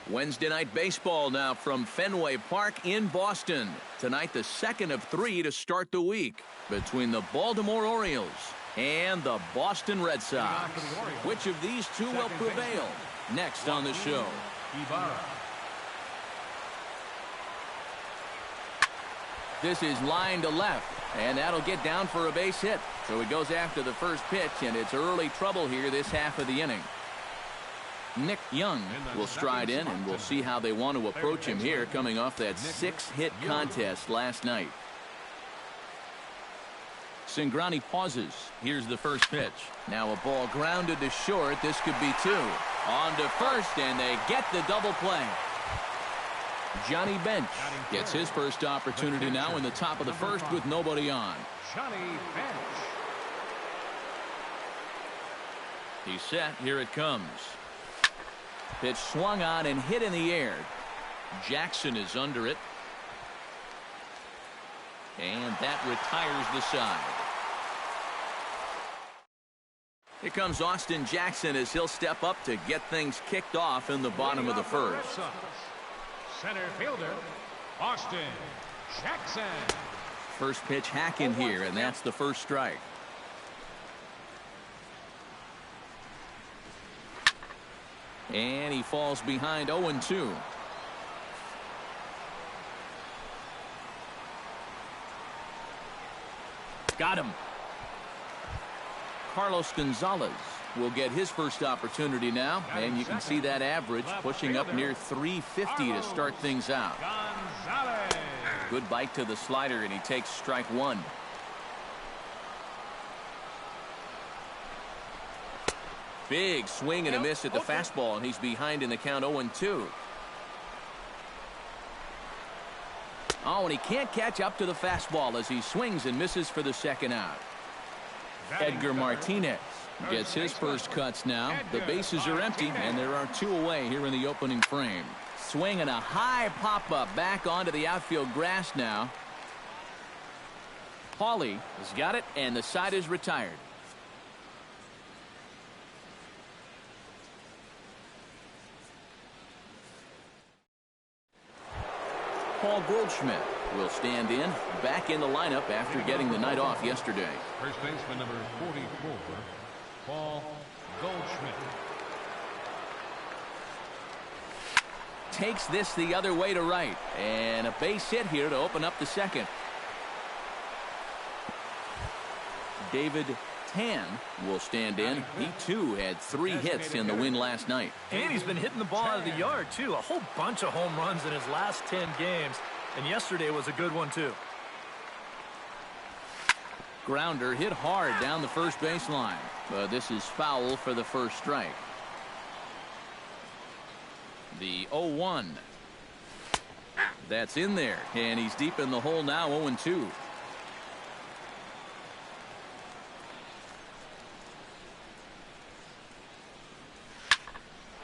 Wednesday night baseball now from Fenway Park in Boston. Tonight, the second of 3 to start the week between the Baltimore Orioles and the Boston Red Sox. Which of these two will prevail? Next on the show. This is line to left, and that'll get down for a base hit. So he goes after the first pitch, and it's early trouble here this half of the inning. Nick Young will stride in, and we'll see how they want to approach him here coming off that 6-hit contest last night. Cingrani pauses. Here's the first pitch. Now a ball grounded to short. This could be 2. On to first, and they get the double play. Johnny Bench gets his first opportunity now in the top of the first with nobody on. Johnny Bench. He's set. Here it comes. Pitch swung on and hit in the air. Jackson is under it. And that retires the side. Here comes Austin Jackson as he'll step up to get things kicked off in the bottom of the first. Center fielder, Austin Jackson. First pitch hack in here, and that's the first strike. And he falls behind 0-2. Got him. Carlos Gonzalez will get his first opportunity now, and you can see that average pushing up near 350 to start things out. Good bite to the slider, and he takes strike 1. Big swing and a miss at the fastball, and he's behind in the count 0-2. Oh, and he can't catch up to the fastball as he swings and misses for the second out. Edgar Martinez gets his first cuts now. The bases are empty, and there are 2 away here in the opening frame. Swing and a high pop-up back onto the outfield grass now. Pauly has got it, and the side is retired. Paul Goldschmidt will stand in, back in the lineup after getting the night off yesterday. First baseman number 44, Paul Goldschmidt. Takes this the other way to right, and a base hit here to open up the second. David Tan will stand in. He too had 3 hits in the win last night. And he's been hitting the ball out of the yard too. A whole bunch of home runs in his last 10 games. And yesterday was a good one too. Grounder hit hard down the first baseline. But this is foul for the first strike. The 0-1. That's in there. And he's deep in the hole now, 0-2.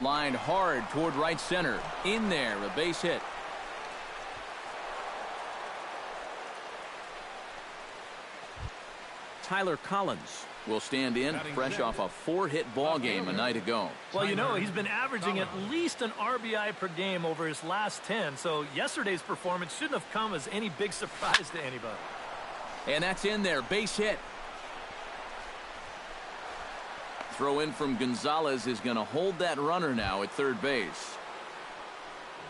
Lined hard toward right center. In there, a base hit. Tyler Collins will stand in, fresh off a 4-hit ball game a night ago. Well, you know, he's been averaging at least an RBI per game over his last 10, so yesterday's performance shouldn't have come as any big surprise to anybody. And that's in there, base hit. Throw in from Gonzalez is going to hold that runner now at third base.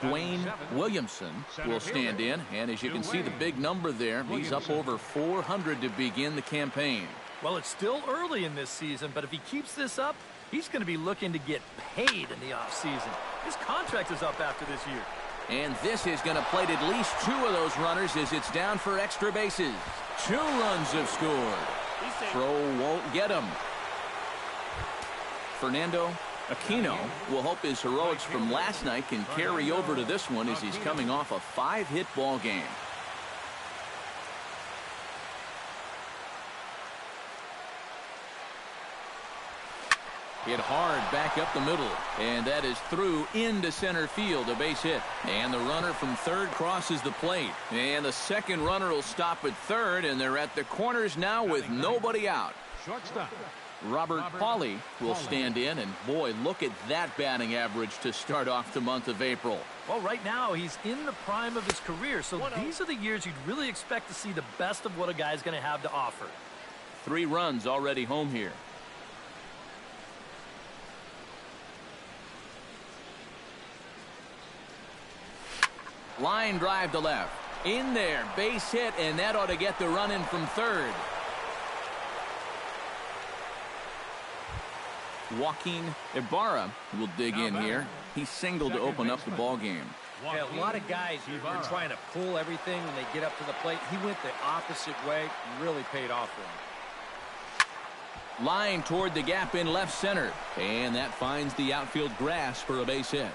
Dwayne Williamson will stand in, and as you can see the big number there, he's up over 400 to begin the campaign. Well, it's still early in this season, but if he keeps this up, he's going to be looking to get paid in the offseason. His contract is up after this year. And this is going to plate at least 2 of those runners as it's down for extra bases. 2 runs have scored. Throw won't get him. Fernando Aquino will hope his heroics from last night can carry over to this one as he's coming off a 5-hit ball game. Hit hard back up the middle, and that is through into center field, a base hit. And the runner from third crosses the plate, and the second runner will stop at third, and they're at the corners now with nobody out. Shortstop Robert Pauly will stand in, and boy, look at that batting average to start off the month of April. Well, right now, he's in the prime of his career, so these are the years you'd really expect to see the best of what a guy's going to have to offer. 3 runs already home here. Line drive to left. In there, base hit, and that ought to get the run in from third. Joaquin Ibarra will dig in here. He singled to open up the ball game. Yeah, a lot of guys are trying to pull everything when they get up to the plate. He went the opposite way. Really paid off for him. Line toward the gap in left center, and that finds the outfield grass for a base hit.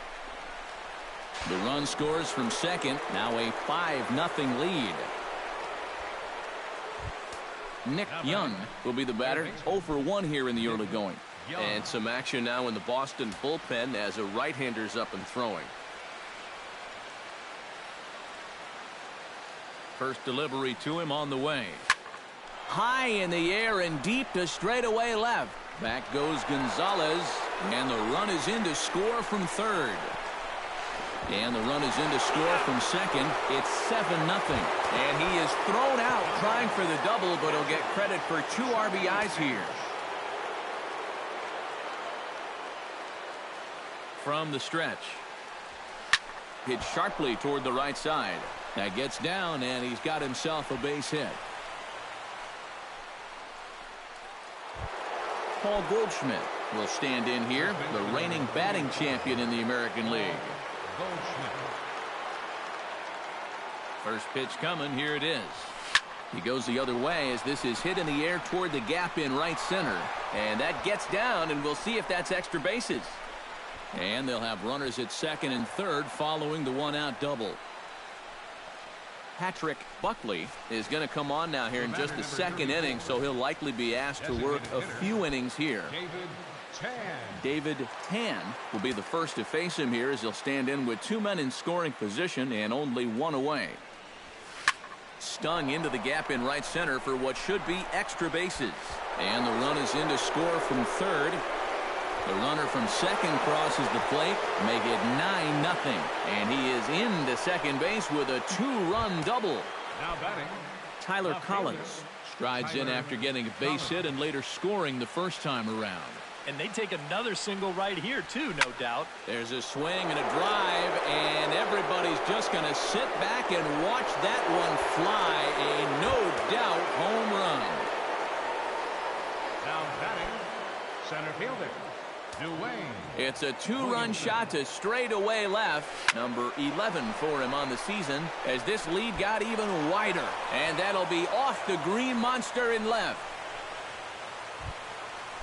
The run scores from second. Now a 5-0 lead. Nick Young will be the batter. 0 for 1 here in the early going. And some action now in the Boston bullpen as a right-hander's up and throwing. First delivery to him on the way. High in the air and deep to straightaway left. Back goes Gonzalez, and the run is in to score from third. And the run is in to score from second. It's 7-0. And he is thrown out trying for the double, but he'll get credit for 2 RBIs here. From the stretch. Hit sharply toward the right side. That gets down, and he's got himself a base hit. Paul Goldschmidt will stand in here, the reigning batting champion in the American League. First pitch coming. Here it is. He goes the other way as this is hit in the air toward the gap in right center. And that gets down, and we'll see if that's extra bases. And they'll have runners at second and third following the 1-out double. Patrick Buckley is going to come on now here in just the second inning, so he'll likely be asked to work a few innings here. David Tan will be the first to face him here as he'll stand in with 2 men in scoring position and only 1 away. Stung into the gap in right center for what should be extra bases. And the run is in to score from third. The runner from second crosses the plate, make it 9-0. And he is into second base with a 2-run double. Now batting, Tyler Collins strides in after getting a base hit and later scoring the first time around. And they take another single right here, too, no doubt. There's a swing and a drive, and everybody's just going to sit back and watch that one fly. A no-doubt home run. now batting, center fielder, Dwayne. It's a 2-run shot to straightaway left. Number 11 for him on the season as this lead got even wider. And that'll be off the green monster in left.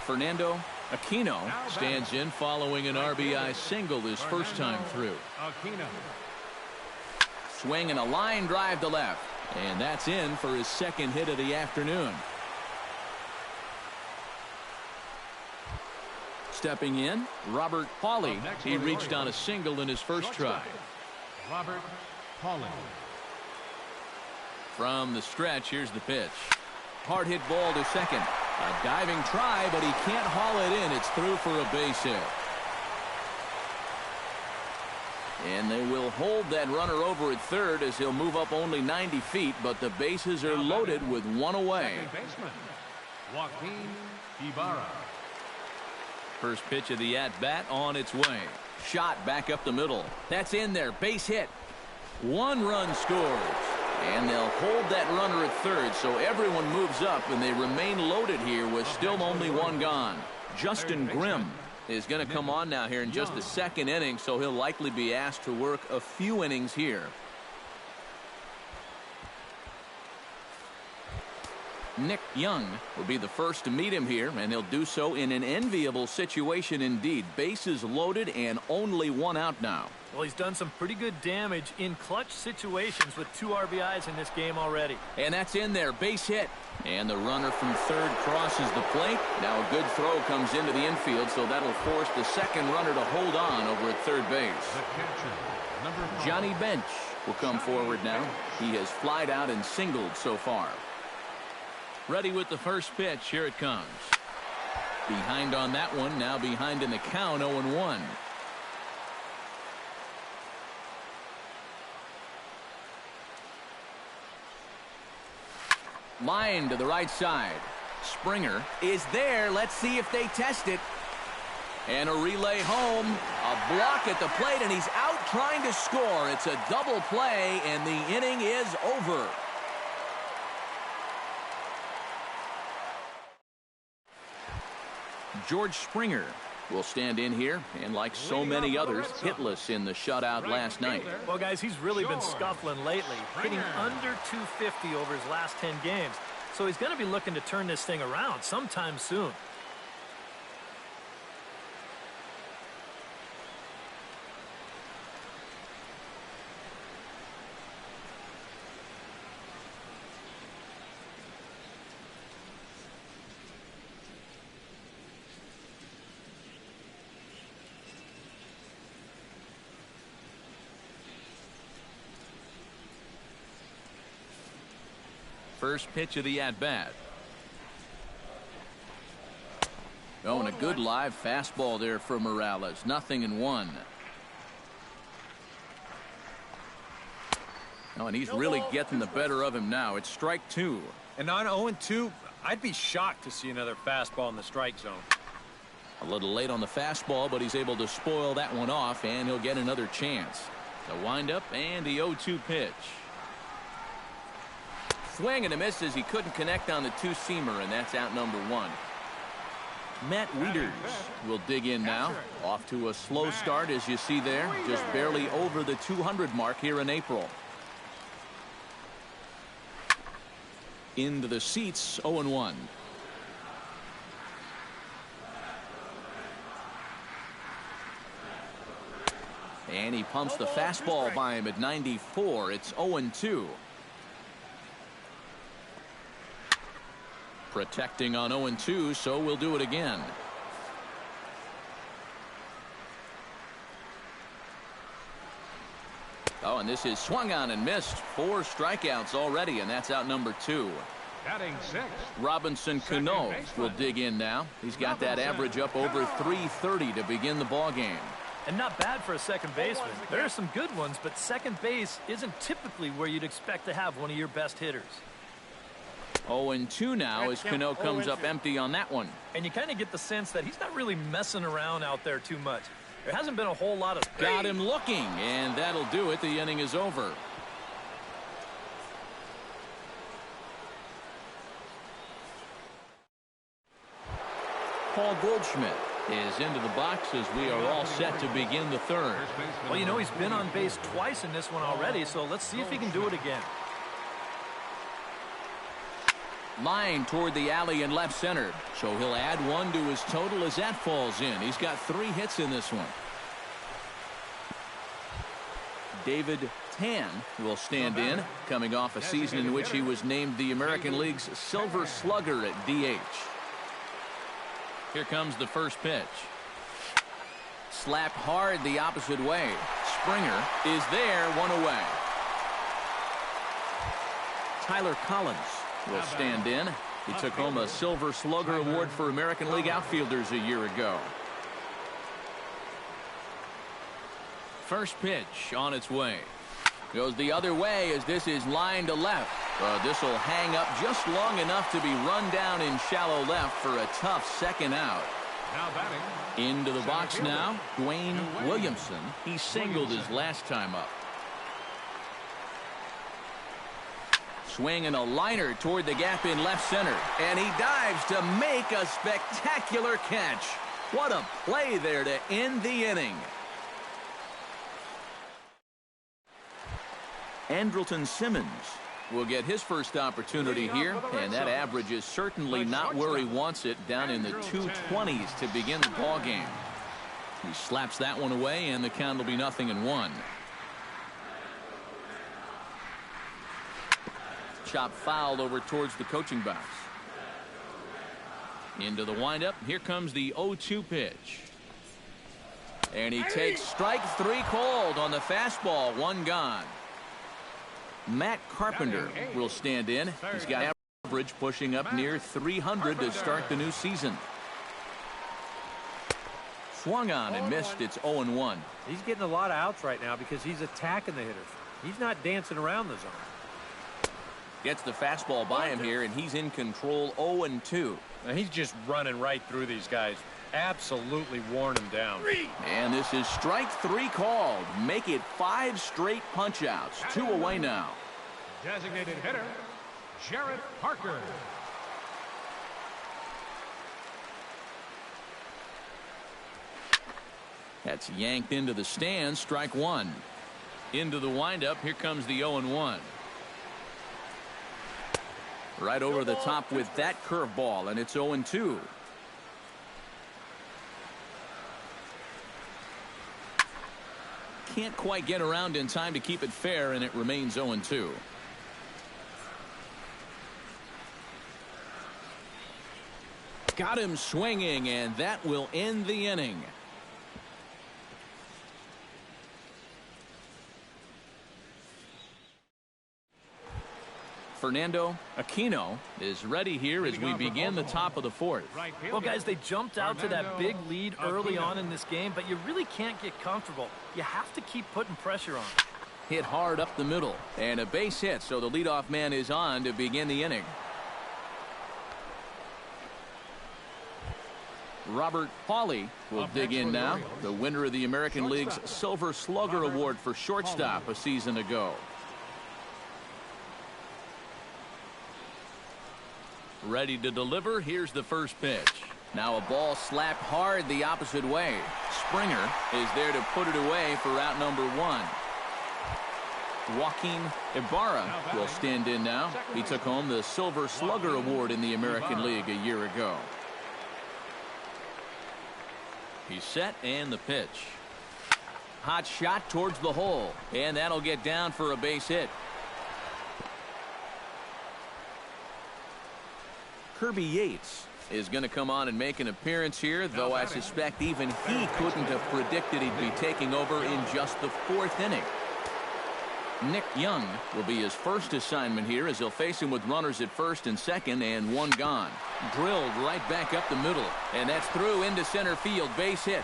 Fernando Aquino stands in following an RBI single his first time through. Aquino. Swing and a line drive to left. And that's in for his second hit of the afternoon. Stepping in, Robert Pauly. He reached on a single in his first try. Robert Pauly. From the stretch, here's the pitch. Hard hit ball to second. A diving try, but he can't haul it in. It's through for a base hit. And they will hold that runner over at third as he'll move up only 90 feet, but the bases are loaded with 1 away. Second baseman, Joaquin Ibarra. First pitch of the at-bat on its way. Shot back up the middle. That's in there. Base hit. 1 run scores. And they'll hold that runner at third, so everyone moves up, and they remain loaded here with still only 1 gone. Justin Grimm is going to come on now here in just the second inning, so he'll likely be asked to work a few innings here. Nick Young will be the first to meet him here, and he'll do so in an enviable situation indeed. Bases loaded and only 1 out now. Well, he's done some pretty good damage in clutch situations with 2 RBIs in this game already. And that's in there. Base hit. And the runner from third crosses the plate. Now a good throw comes into the infield, so that'll force the second runner to hold on over at third base. The catcher, number 5. Johnny Bench will come forward now. He has flied out and singled so far. Ready with the first pitch. Here it comes. Behind on that one, now behind in the count, 0-1. Line to the right side. Springer is there. Let's see if they test it. And a relay home. A block at the plate, and he's out trying to score. It's a double play, and the inning is over. George Springer will stand in here, and like so many others, hitless in the shutout last night. Well, guys, he's really been scuffling lately, hitting under 250 over his last 10 games. So he's going to be looking to turn this thing around sometime soon. First pitch of the at-bat. Oh, and a good live fastball there for Morales. 0-1. Oh, and he's really getting the better of him now. It's strike 2. And on 0-2, I'd be shocked to see another fastball in the strike zone. A little late on the fastball, but he's able to spoil that one off, and he'll get another chance. The windup and the 0-2 pitch. Swing and a miss as he couldn't connect on the two-seamer, and that's out number 1. Matt Wieters will dig in now. Off to a slow start, as you see there. Just barely over the 200 mark here in April. Into the seats, 0-1. And he pumps the fastball by him at 94. It's 0-2. Protecting on 0-2, so we'll do it again. Oh, and this is swung on and missed. 4 strikeouts already, and that's out number 2. Batting 6. Robinson Cano will dig in now. He's got that average up over 330 to begin the ball game. And not bad for a second baseman. There are some good ones, but second base isn't typically where you'd expect to have one of your best hitters. 0-2 now as Cano comes up empty on that one. And you kind of get the sense that he's not really messing around out there too much. There hasn't been a whole lot of... Got him looking, and that'll do it. The inning is over. Paul Goldschmidt is into the box as we are all set to begin the third. Well, you know, he's been on base twice in this one already, so let's see if he can do it again. Line toward the alley in left center, so he'll add 1 to his total as that falls in. He's got 3 hits in this one. David Tan will stand in, coming off a season in which he was named the American League's Silver Slugger at DH. Here comes the first pitch. Slapped hard the opposite way. Springer is there, 1 away. Tyler Collins will stand in. He took home a Silver Slugger award for American League outfielders a year ago. First pitch on its way. Goes the other way as this is line to left. This will hang up just long enough to be run down in shallow left for a tough second out. Now batting. Into the box now, Dwayne Williamson. He singled his last time up. Swing and a liner toward the gap in left center. And he dives to make a spectacular catch. What a play there to end the inning. Andrelton Simmons will get his first opportunity here, and that average is certainly not where he wants it, down in the 220s to begin the ball game. He slaps that one away, and the count will be 0-1. Chop fouled over towards the coaching box. Into the windup. Here comes the 0-2 pitch. And he takes strike 3 cold on the fastball. 1 gone. Matt Carpenter will stand in. He's got average pushing up near 300 to start the new season. Swung on and missed. It's 0-1. He's getting a lot of outs right now because he's attacking the hitters. He's not dancing around the zone. Gets the fastball by him here, and he's in control. 0-2. Now he's just running right through these guys. Absolutely worn them down. And this is strike 3 called. Make it 5 straight punch-outs. 2 away now. Designated hitter, Jarrett Parker. That's yanked into the stands. Strike 1. Into the windup. Here comes the 0-1. Right over the top with that curveball, and it's 0-2. Can't quite get around in time to keep it fair, and it remains 0-2. Got him swinging, and that will end the inning. Fernando Aquino is ready here as we begin the top of the 4th. Well, guys, they jumped out to that big lead early on in this game, but you really can't get comfortable. You have to keep putting pressure on. Hit hard up the middle, and a base hit, so the leadoff man is on to begin the inning. Robert Hawley will dig in now, the winner of the American League's Silver Slugger Award for shortstop a season ago. Ready to deliver. Here's the first pitch. Now a ball slapped hard the opposite way. Springer is there to put it away for out number 1. Joaquin Ibarra will stand in now. He took home the Silver Slugger Award in the American League a year ago. He's set, and the pitch. Hot shot towards the hole, and that'll get down for a base hit. Kirby Yates is going to come on and make an appearance here, though I suspect even he couldn't have predicted he'd be taking over in just the 4th inning. Nick Young will be his first assignment here as he'll face him with runners at first and second and 1 gone. Drilled right back up the middle, and that's through into center field. Base hit.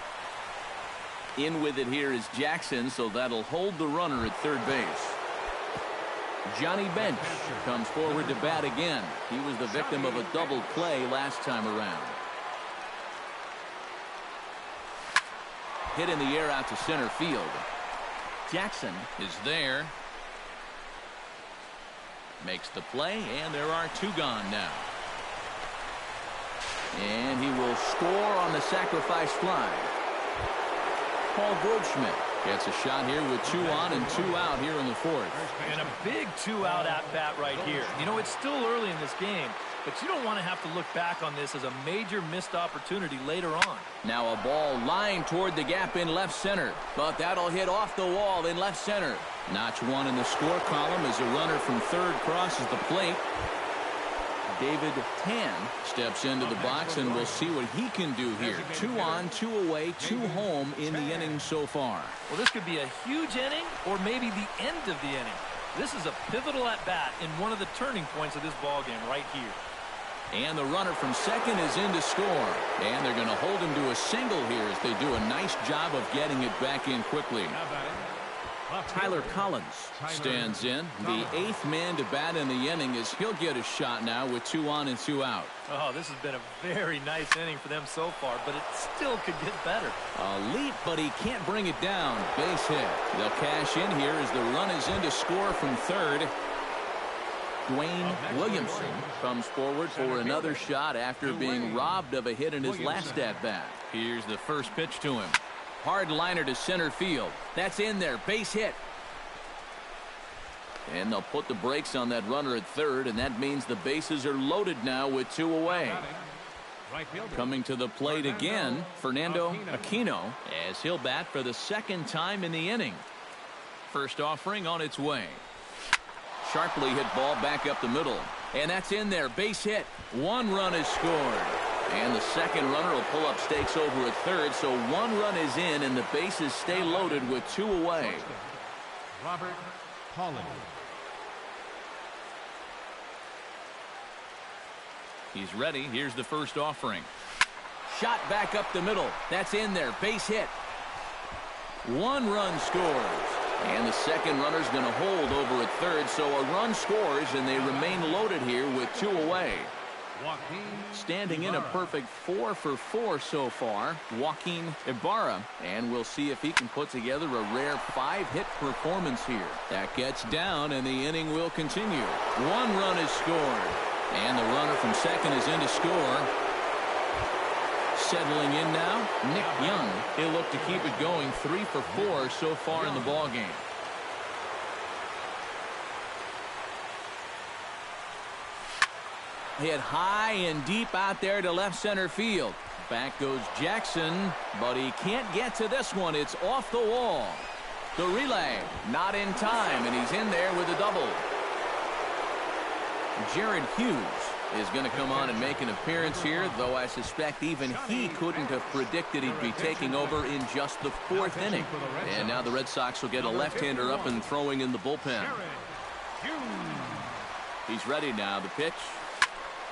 In with it here is Jackson, so that'll hold the runner at third base. Johnny Bench comes forward to bat again. He was the victim of a double play last time around. Hit in the air out to center field. Jackson is there. Makes the play, and there are 2 gone now. And he will score on the sacrifice fly. Paul Goldschmidt gets a shot here with 2 on and 2 out here in the 4th. And a big 2-out at-bat right here. You know, it's still early in this game, but you don't want to have to look back on this as a major missed opportunity later on. Now a ball lined toward the gap in left center, but that'll hit off the wall in left center. Notch 1 in the score column as a runner from third crosses the plate. David Tan steps into the box, and we'll see what he can do here. 2 on, 2 away, 2 home in the inning so far. Well, this could be a huge inning or maybe the end of the inning. This is a pivotal at-bat in one of the turning points of this ballgame right here. And the runner from second is in to score. And they're going to hold him to a single here as they do a nice job of getting it back in quickly. Tyler Collins stands in, the 8th man to bat in the inning, as he'll get a shot now with 2 on and 2 out. Oh, this has been a very nice inning for them so far, but it still could get better. A leap, but he can't bring it down. Base hit. They'll cash in here as the run is in to score from third. Dwayne Williamson comes forward for another shot after being robbed of a hit in his last at-bat. Here's the first pitch to him. Hard liner to center field. That's in there. Base hit. And they'll put the brakes on that runner at third, and that means the bases are loaded now with 2 away. Coming to the plate again, Fernando Aquino, as he'll bat for the 2nd time in the inning. First offering on its way. Sharply hit ball back up the middle, and that's in there. Base hit. 1 run is scored. And the second runner will pull up stakes over at third, so 1 run is in, and the bases stay loaded with 2 away. Robert Holland. He's ready. Here's the first offering. Shot back up the middle. That's in there. Base hit. 1 run scores. And the second runner's going to hold over at third, so a run scores, and they remain loaded here with 2 away. Standing in a perfect 4 for 4 so far, Joaquin Ibarra, and we'll see if he can put together a rare 5-hit performance here. That gets down, and the inning will continue. 1 run is scored, and the runner from second is in to score. Settling in now, Nick Young. He'll look to keep it going. 3 for 4 so far in the ballgame. Hit high and deep out there to left center field. Back goes Jackson, but he can't get to this one. It's off the wall. The relay, not in time, and he's in there with a double. Jared Hughes is going to come on and make an appearance here, though I suspect even he couldn't have predicted he'd be taking over in just the 4th inning. And now the Red Sox will get a left-hander up and throwing in the bullpen. He's ready now. The pitch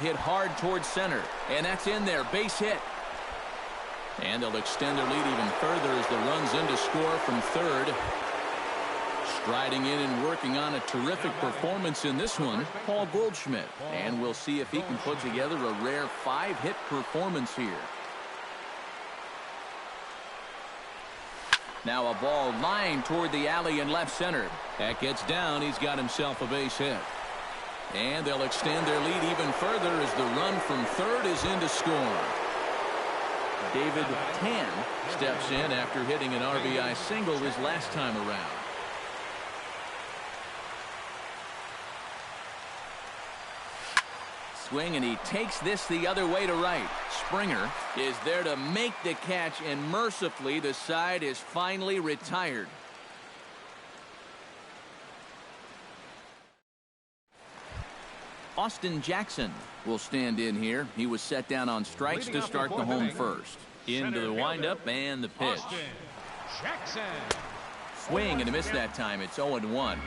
hit hard towards center, and that's in there. Base hit. And they'll extend their lead even further as the run's in to score from third. Striding in and working on a terrific performance in this one, Paul Goldschmidt. And we'll see if he can put together a rare 5-hit performance here. Now a ball lined toward the alley in left center. That gets down. He's got himself a base hit. And they'll extend their lead even further as the run from third is in to score. David Tan steps in after hitting an RBI single his last time around. Swing, and he takes this the other way to right. Springer is there to make the catch, and mercifully the side is finally retired. Austin Jackson will stand in here. He was set down on strikes to start the home first. Into the windup and the pitch. Swing and a miss that time. It's 0-1.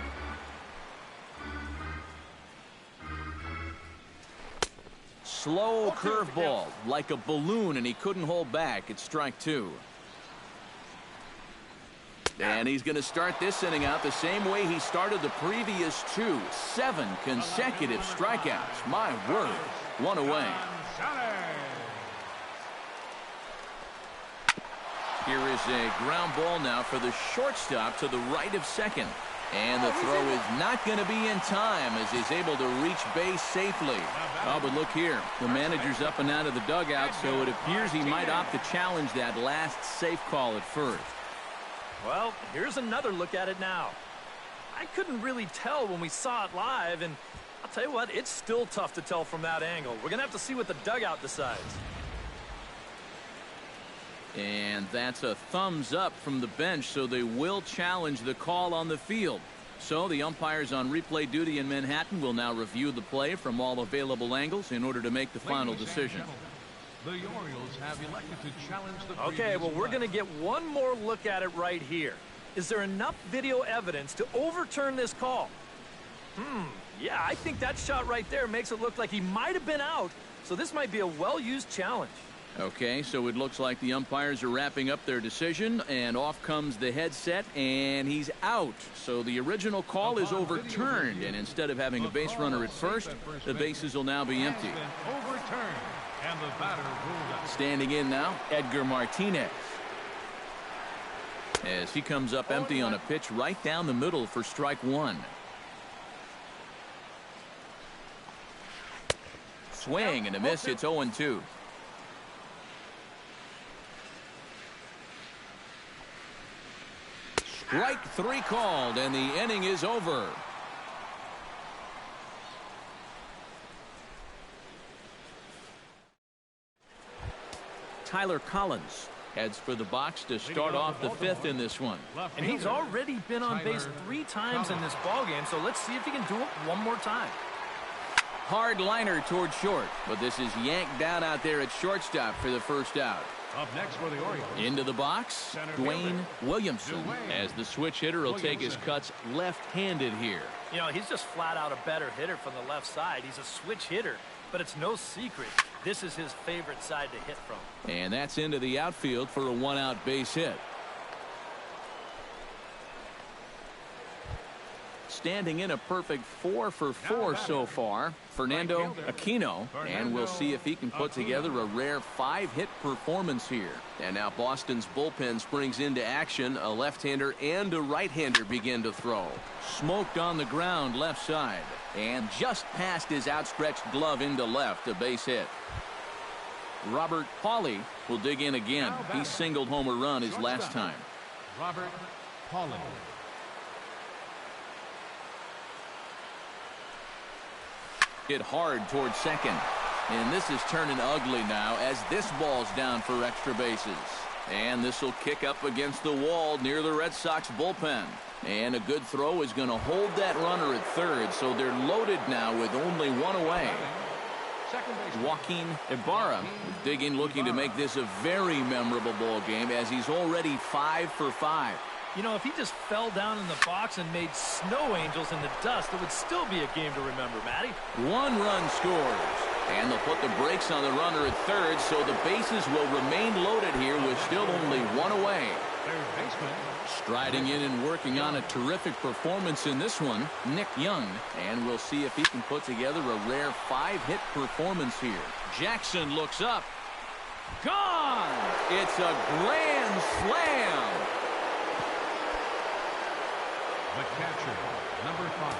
Slow curveball like a balloon, and he couldn't hold back. It's strike 2. And he's going to start this inning out the same way he started the previous 2. 7 consecutive strikeouts. My word. 1 away. Here is a ground ball now for the shortstop to the right of second. And the throw is not going to be in time as he's able to reach base safely. Oh, but look here. The manager's up and out of the dugout, so it appears he might opt to challenge that last safe call at first. Well, here's another look at it now. I couldn't really tell when we saw it live, and I'll tell you what, it's still tough to tell from that angle. We're going to have to see what the dugout decides. And that's a thumbs up from the bench, so they will challenge the call on the field. So the umpires on replay duty in Manhattan will now review the play from all available angles in order to make the final decision. The Orioles have elected to challenge the Okay, well, we're going to get one more look at it right here. Is there enough video evidence to overturn this call? Yeah, I think that shot right there makes it look like he might have been out, so this might be a well-used challenge. Okay, so it looks like the umpires are wrapping up their decision, and off comes the headset, and he's out. So the original call is overturned, and instead of having a base runner at first, the bases will now be empty. And the batter ruled out. Standing in now, Edgar Martinez. As he comes up empty on a pitch right down the middle for strike 1. Swing and a miss. It's 0-2. Strike 3 called, and the inning is over. Tyler Collins heads for the box to start off the 5th in this one. And he's already been on base 3 times in this ballgame, so let's see if he can do it one more time. Hard liner toward short, but this is yanked down out there at shortstop for the first out. Up next for the Orioles. Into the box, Dwayne Williamson, as the switch hitter will take his cuts left-handed here. You know, he's just flat out a better hitter from the left side. He's a switch hitter. but it's no secret this is his favorite side to hit from. And that's into the outfield for a one-out base hit. Standing in a perfect 4 for 4 so far, Fernando Aquino, and we'll see if he can put together a rare 5-hit performance here. And now Boston's bullpen springs into action. A left-hander and a right-hander begin to throw. Smoked on the ground left side, and just past his outstretched glove into left, a base hit. Robert Pauly will dig in again. He singled home a run his last time. Robert Pauly. Hit hard towards second. And this is turning ugly now as this ball's down for extra bases. And this will kick up against the wall near the Red Sox bullpen. And a good throw is going to hold that runner at third, so they're loaded now with only one away. Joaquin Ibarra digging, looking to make this a very memorable ball game as he's already 5 for 5. You know, if he just fell down in the box and made snow angels in the dust, it would still be a game to remember, Matty. 1 run scores. And they'll put the brakes on the runner at third, so the bases will remain loaded here with still only one away. Striding in and working on a terrific performance in this one, Nick Young. And we'll see if he can put together a rare 5-hit performance here. Jackson looks up. Gone! It's a grand slam! The catcher, number 5,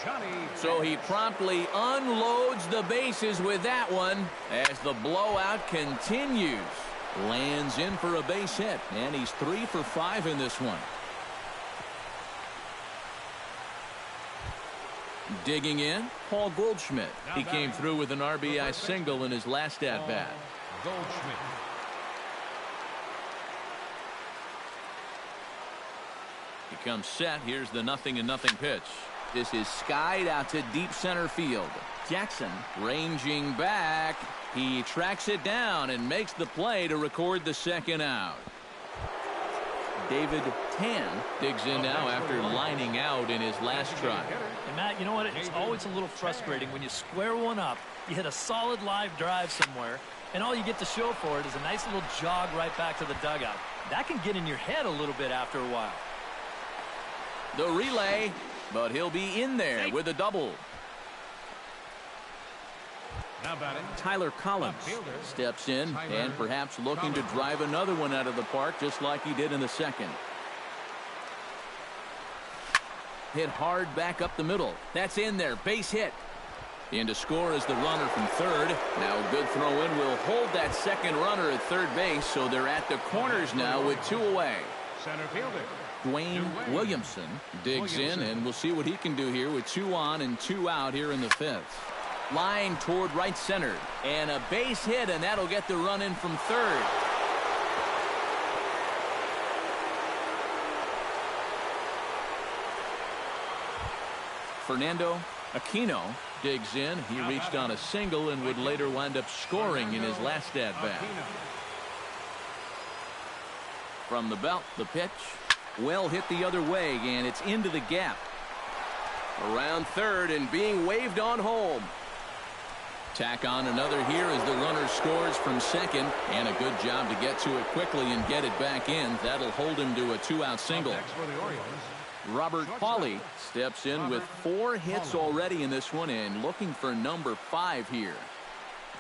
Johnny. So he promptly unloads the bases with that one as the blowout continues. Lands in for a base hit, and he's 3 for 5 in this one. Digging in, Paul Goldschmidt. He came through with an RBI single in his last at-bat. Goldschmidt. He comes set. Here's the 0-0 pitch. This is skied out to deep center field. Jackson ranging back. He tracks it down and makes the play to record the second out. David Tan digs in now after lining out in his last try. And Matt, you know what? It's always a little frustrating when you square one up, you hit a solid live drive somewhere, and all you get to show for it is a nice little jog right back to the dugout. That can get in your head a little bit after a while. The relay, but he'll be in there with a double. Now batting, Tyler Collins steps in and perhaps looking to drive another one out of the park just like he did in the second. Hit hard back up the middle. That's in there. Base hit. In to score is the runner from third. Now a good throw in will hold that second runner at third base, so they're at the corners now with 2 away. center fielder. Dwayne Williamson digs in, and we'll see what he can do here with 2 on and 2 out here in the 5th. Line toward right center, and a base hit, and that'll get the run in from third. Fernando Aquino digs in. He reached on a single and would later wind up scoring in his last at-bat. From the belt, the pitch. Well hit the other way, and it's into the gap. Around third and being waved on home. Tack on another here as the runner scores from second, and a good job to get to it quickly and get it back in. That'll hold him to a 2-out single. Robert Pauly steps in with 4 hits already in this one and looking for number 5 here.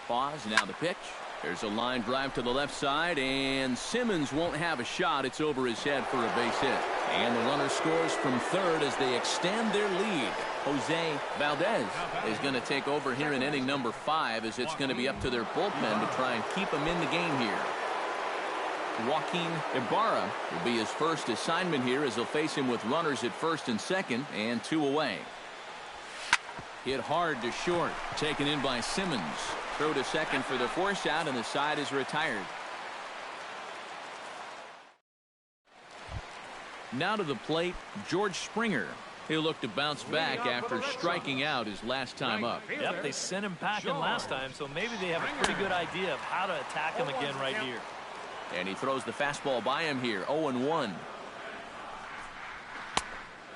Pause, now the pitch. There's a line drive to the left side, and Simmons won't have a shot. It's over his head for a base hit. And the runner scores from third as they extend their lead. Jose Valdez is going to take over here in inning number 5 as it's going to be up to their bullpen to try and keep them in the game here. Joaquin Ibarra will be his first assignment here as they'll face him with runners at first and second and 2 away. Hit hard to short, taken in by Simmons. Throw to second for the force out, and the side is retired. Now to the plate, George Springer. He'll look to bounce back after striking out his last time up. Yep, they sent him packing last time, so maybe they have a pretty good idea of how to attack him again right here. And he throws the fastball by him here, 0-1.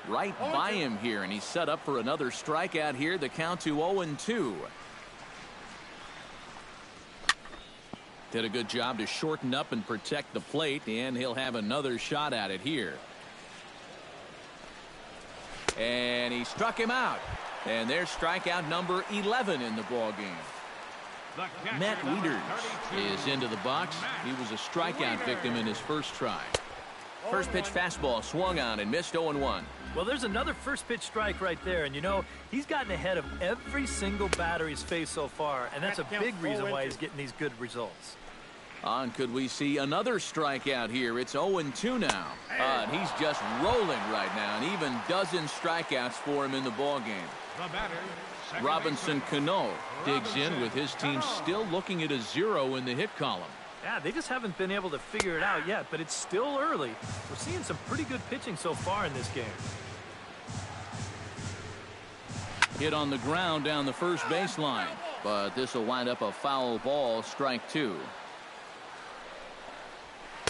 Right by him here, and he's set up for another strikeout here. The count to 0-2. Did a good job to shorten up and protect the plate, and he'll have another shot at it here. And he struck him out. And there's strikeout number 11 in the ball game. Matt Wieters is into the box. He was a strikeout victim in his first try. First pitch fastball swung on and missed 0-1. Well, there's another first pitch strike right there, and you know, he's gotten ahead of every single batter he's faced so far, and that's a big reason why he's getting these good results. On could we see another strikeout here? It's 0-2 now. And he's just rolling right now, and even dozen strikeouts for him in the ball game. Robinson Cano digs in with his team still looking at a 0 in the hit column. Yeah, they just haven't been able to figure it out yet, but it's still early. We're seeing some pretty good pitching so far in this game. Hit on the ground down the first baseline, but this will wind up a foul ball, strike 2.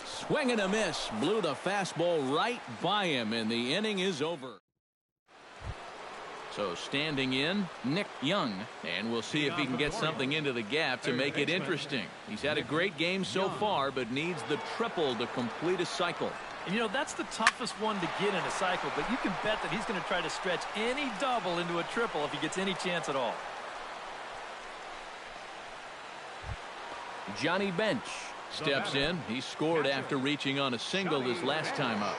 Swing and a miss, blew the fastball right by him, and the inning is over. So standing in, Nick Young, and we'll see if he can get something into the gap to make it interesting. He's had a great game so far, but needs the triple to complete a cycle. And you know, that's the toughest one to get in a cycle, but you can bet that he's going to try to stretch any double into a triple if he gets any chance at all. Johnny Bench steps in. He scored after reaching on a single his last time up.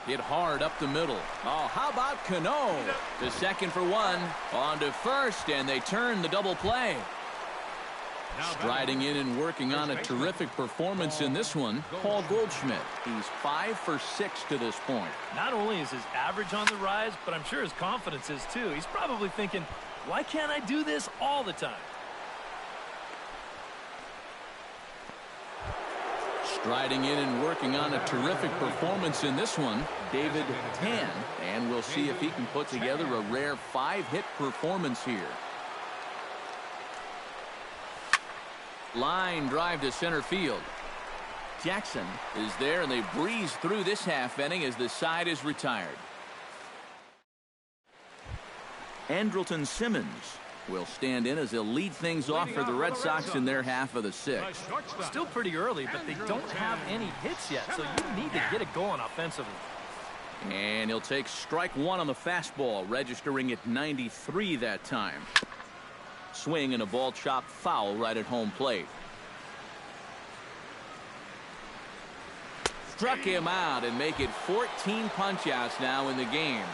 Hit hard up the middle. Oh, how about Cano? To second for one. On to first, and they turn the double play. Striding in and working on a terrific performance in this one, Paul Goldschmidt. He's 5 for 6 to this point. Not only is his average on the rise, but I'm sure his confidence is too. He's probably thinking, why can't I do this all the time? Striding in and working on a terrific performance in this one, David Tan. And we'll see if he can put together a rare 5-hit performance here. Line drive to center field. Jackson is there, and they breeze through this half inning as the side is retired. Andrelton Simmons will stand in as he'll lead things off for the Red Sox in their half of the 6th. Still pretty early, but they don't have any hits yet, so you need to get it going offensively. And he'll take strike 1 on the fastball, registering at 93 that time. Swing and a ball chopped foul right at home plate. Struck him out and make it 14 punch-outs now in the game.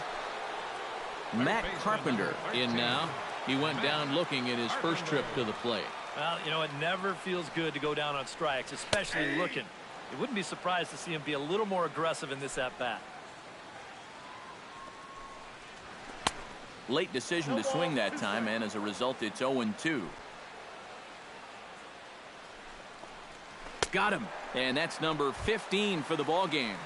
Matt Carpenter in now. He went down looking at his first trip to the plate. Well, you know, it never feels good to go down on strikes, especially looking. You wouldn't be surprised to see him be a little more aggressive in this at-bat. Late decision to swing that time, and as a result, it's 0-2. Got him. And that's number 15 for the ball game.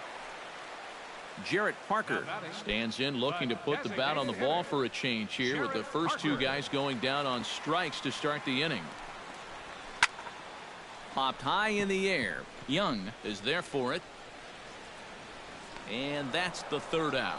Jarrett Parker stands in looking to put the bat on the ball for a change here with the first 2 guys going down on strikes to start the inning. Popped high in the air. Young is there for it. And that's the 3rd out.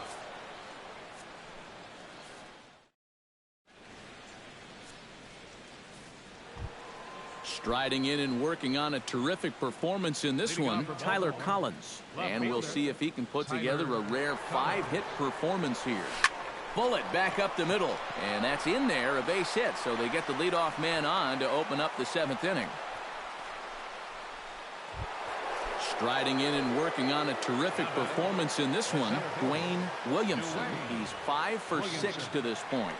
Striding in and working on a terrific performance in this one, Tyler Collins. And we'll see if he can put together a rare 5-hit performance here. Bullet back up the middle, and that's in there, a base hit, so they get the leadoff man on to open up the 7th inning. Striding in and working on a terrific performance in this one, Dwayne Williamson. He's 5 for 6 to this point.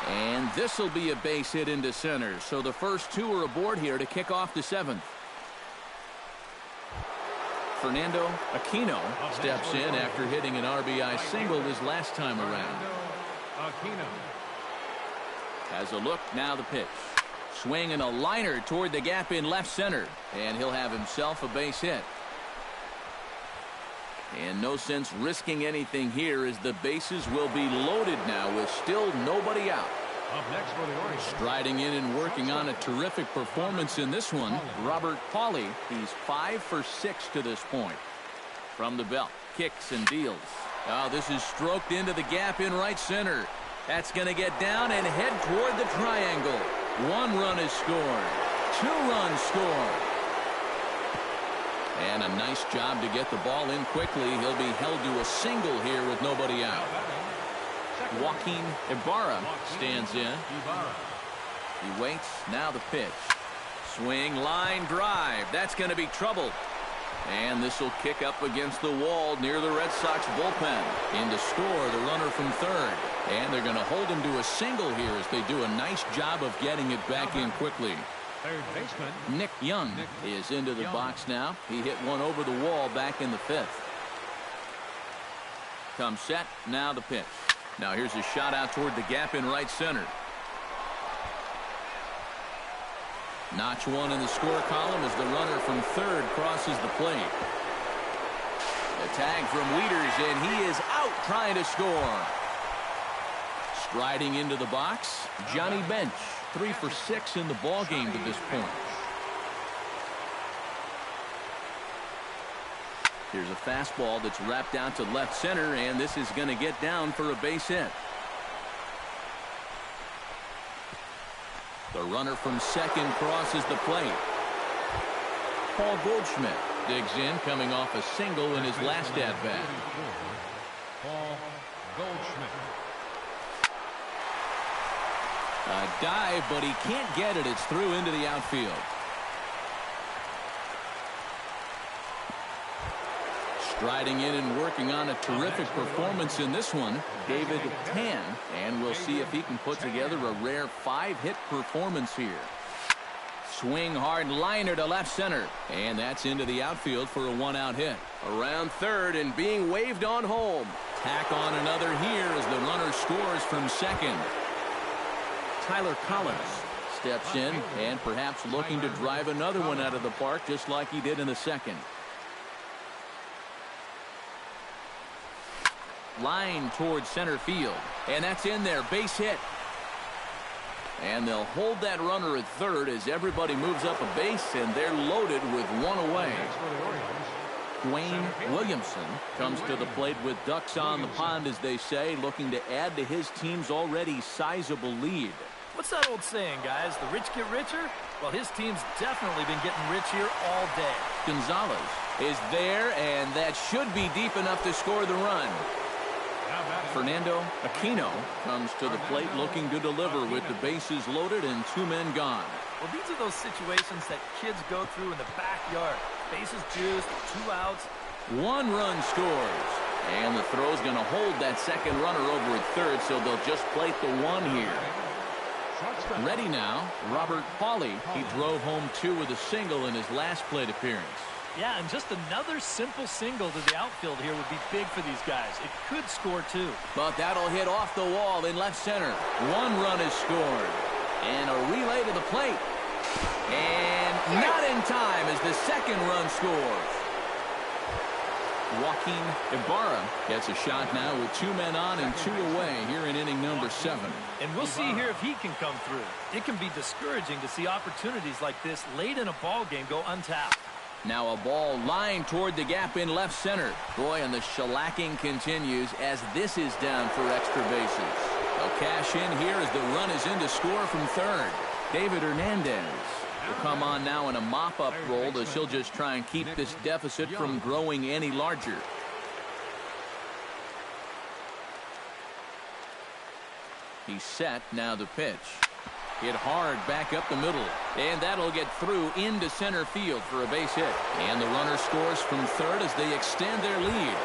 And this will be a base hit into center, so the first 2 are aboard here to kick off the 7th. Fernando Aquino steps in after hitting an RBI single his last time around. Has a look, now the pitch. Swing and a liner toward the gap in left center, and he'll have himself a base hit. And no sense risking anything here as the bases will be loaded now with still nobody out. Up next for the Orioles. Striding in and working on a terrific performance in this one, Robert Pauly. He's 5 for 6 to this point. From the belt, kicks and deals. Oh, this is stroked into the gap in right center. That's going to get down and head toward the triangle. 1 run is scored. 2 runs scored. And a nice job to get the ball in quickly. He'll be held to a single here with nobody out. Joaquin Ibarra stands in. He waits. Now the pitch. Swing, line, drive. That's going to be trouble. And this will kick up against the wall near the Red Sox bullpen. In to score, the runner from third. And they're going to hold him to a single here as they do a nice job of getting it back in quickly. Third baseman Nick Young is into the box now. He hit one over the wall back in the 5th. Comes set. Now the pitch. Now here's a shot out toward the gap in right center. Notch 1 in the score column as the runner from third crosses the plate. The tag from Wieters, and he is out trying to score. Striding into the box, Johnny Bench. 3 for 6 in the ball game to this point. Here's a fastball that's wrapped out to left center, and this is going to get down for a base hit. The runner from second crosses the plate. Paul Goldschmidt digs in, coming off a single in his last at-bat. Paul Goldschmidt. A dive, but he can't get it. It's through into the outfield. Striding in and working on a terrific performance in this one, David Tan. And we'll see if he can put together a rare 5-hit performance here. Swing hard liner to left center. And that's into the outfield for a 1-out hit. Around third and being waved on home. Tack on another here as the runner scores from second. Tyler Collins steps in and perhaps looking to drive another one out of the park just like he did in the second. Line towards center field, and that's in there. Base hit. And they'll hold that runner at third as everybody moves up a base, and they're loaded with 1 away. Dwayne Williamson comes to the plate with ducks on the pond, as they say, looking to add to his team's already sizable lead. What's that old saying, guys? The rich get richer? Well, his team's definitely been getting rich here all day. Gonzalez is there, and that should be deep enough to score the run. Fernando Aquino comes to the plate looking to deliver with the bases loaded and 2 men gone. Well, these are those situations that kids go through in the backyard. Bases juiced, 2 outs. 1 run scores. And the throw's going to hold that second runner over at third, so they'll just plate the 1 here. Ready now, Robert Pauly. He drove home 2 with a single in his last plate appearance. Yeah, and just another simple single to the outfield here would be big for these guys. It could score 2. But that'll hit off the wall in left center. 1 run is scored. And a relay to the plate. And not in time as the second run scores. Joaquin Ibarra gets a shot now with 2 men on and 2 away here in inning number 7. And we'll see here if he can come through. It can be discouraging to see opportunities like this late in a ball game go untapped. Now a ball lined toward the gap in left center. Boy, and the shellacking continues as this is down for extra bases. They'll cash in here as the run is in to score from third. David Hernandez will come on now in a mop-up role as he'll just try and keep this deficit from growing any larger. He's set. Now the pitch. Hit hard back up the middle. And that'll get through into center field for a base hit. And the runner scores from third as they extend their lead.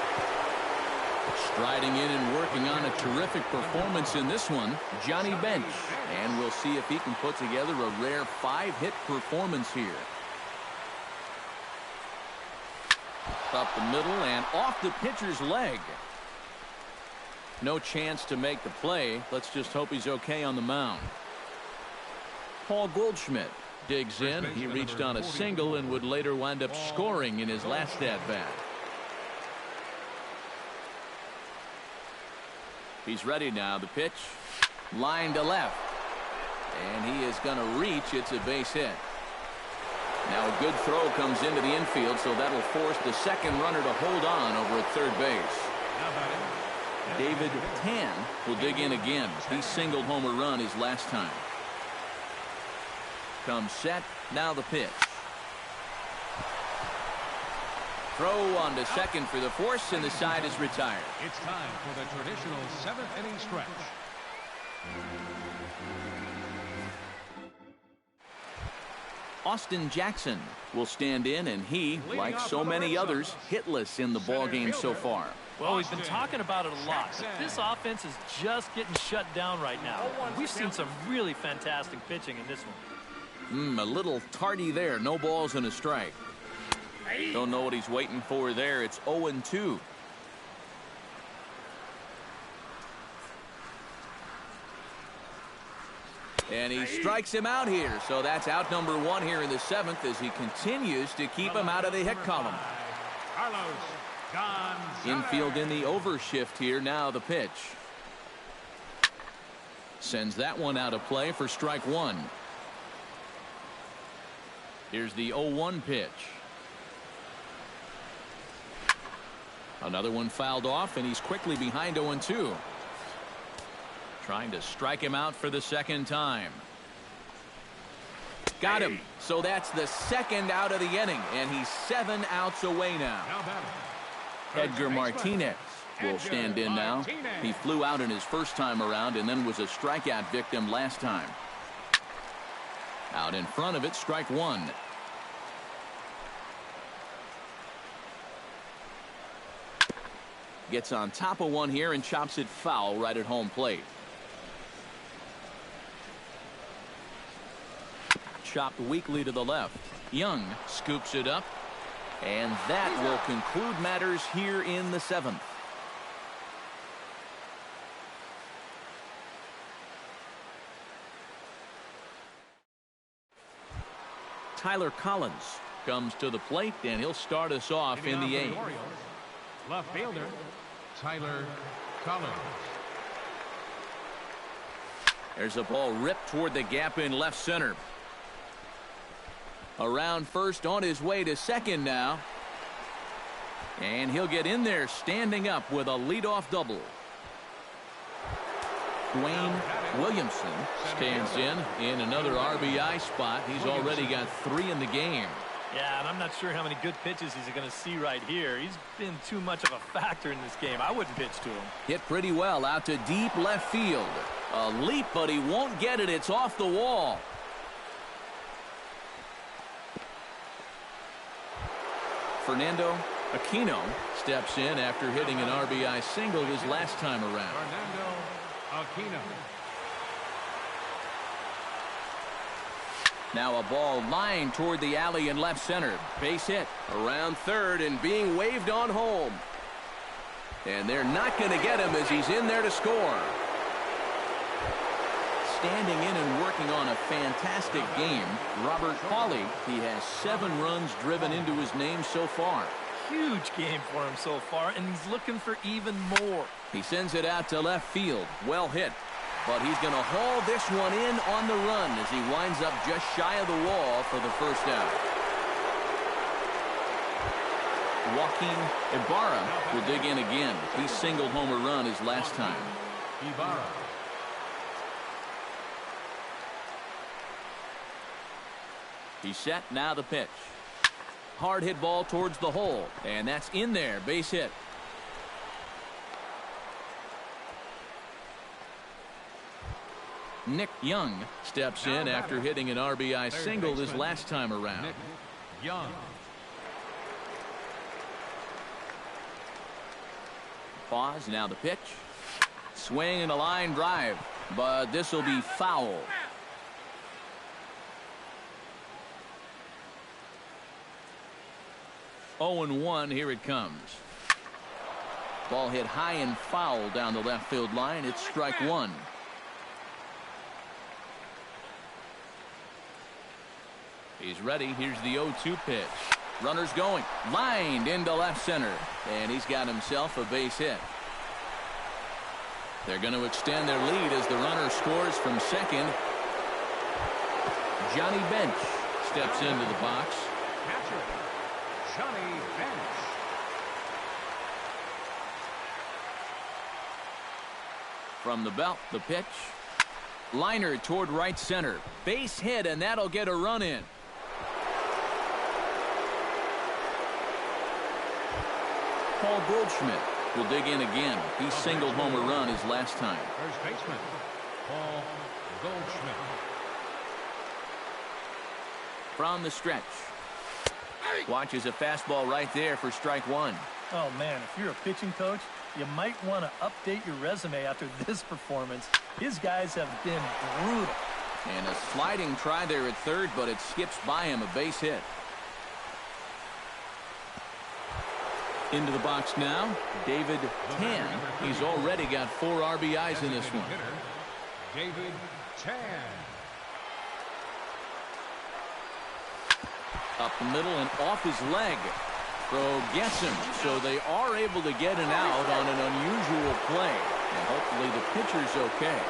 Striding in and working on a terrific performance in this one, Johnny Bench. And we'll see if he can put together a rare 5-hit performance here. Up the middle and off the pitcher's leg. No chance to make the play. Let's just hope he's okay on the mound. Paul Goldschmidt digs in. He reached on a single and would later wind up scoring in his last at-bat. He's ready now. The pitch. Line to left. And he is going to reach. It's a base hit. Now a good throw comes into the infield, so that'll force the second runner to hold on over at third base. Now batting. David Tan will dig in again. He singled home a run his last time. Comes set. Now the pitch. Throw on to second for the force, and the side is retired. It's time for the traditional 7th inning stretch. Austin Jackson will stand in, and he, like so many others, hitless in the ball game so far. Well, we've been talking about it a lot, but this offense is just getting shut down right now. We've seen some really fantastic pitching in this one. A little tardy there. No balls and a strike. Don't know what he's waiting for there. It's 0-2. And he strikes him out here. So that's out number 1 here in the 7th as he continues to keep him out of the hit column. Infield in the overshift here. Now the pitch. Sends that one out of play for strike 1. Here's the 0-1 pitch. Another one fouled off, and he's quickly behind 0-2. Trying to strike him out for the second time. Got him. So that's the second out of the inning, and he's 7 outs away now. Edgar Martinez will stand in now. He flew out in his first time around and then was a strikeout victim last time. Out in front of it, strike 1. Gets on top of one here and chops it foul right at home plate. Chopped weakly to the left. Young scoops it up, and that will conclude matters here in the 7th. Tyler Collins comes to the plate, and he'll start us off in the 8th. Left fielder, Tyler Collins. There's a ball ripped toward the gap in left center. Around first, on his way to second now. And he'll get in there standing up with a leadoff double. Dwayne Williamson stands in another RBI spot. He's already got 3 in the game. Yeah, and I'm not sure how many good pitches he's going to see right here. He's been too much of a factor in this game. I wouldn't pitch to him. Hit pretty well out to deep left field. A leap, but he won't get it. It's off the wall. Fernando Aquino steps in after hitting an RBI single his last time around. Fernando Aquino. Now a ball lined toward the alley in left center. Base hit around third and being waved on home. And they're not going to get him as he's in there to score. Standing in and working on a fantastic game, Robert Hawley. He has 7 runs driven into his name so far. Huge game for him so far, and he's looking for even more. He sends it out to left field. Well hit. But he's going to haul this one in on the run as he winds up just shy of the wall for the first out. Joaquin Ibarra will dig in again. He singled home a run his last time. Ibarra. He's set. Now the pitch. Hard hit ball towards the hole. And that's in there. Base hit. Nick Young steps in after hitting an RBI single his last time around. Nick Young. Pause. Now the pitch. Swing and a line drive. But this will be foul. Oh and 1. Here it comes. Ball hit high and foul down the left field line. It's strike 1. He's ready. Here's the 0-2 pitch. Runner's going. Lined into left center. And he's got himself a base hit. They're going to extend their lead as the runner scores from second. Johnny Bench steps into the box. Catcher, Johnny Bench. From the belt, the pitch. Liner toward right center. Base hit, and that'll get a run in. Paul Goldschmidt will dig in again. He singled home a run his last time. First baseman, Paul Goldschmidt. From the stretch. Watches a fastball right there for strike one. Oh, man, if you're a pitching coach, you might want to update your resume after this performance. His guys have been brutal. And a sliding try there at third, but it skips by him, a base hit. Into the box now, David Tan. He's already got 4 RBIs in this one. David Tan. Up the middle and off his leg. Throw gets him, so they are able to get an out on an unusual play. And hopefully the pitcher's okay.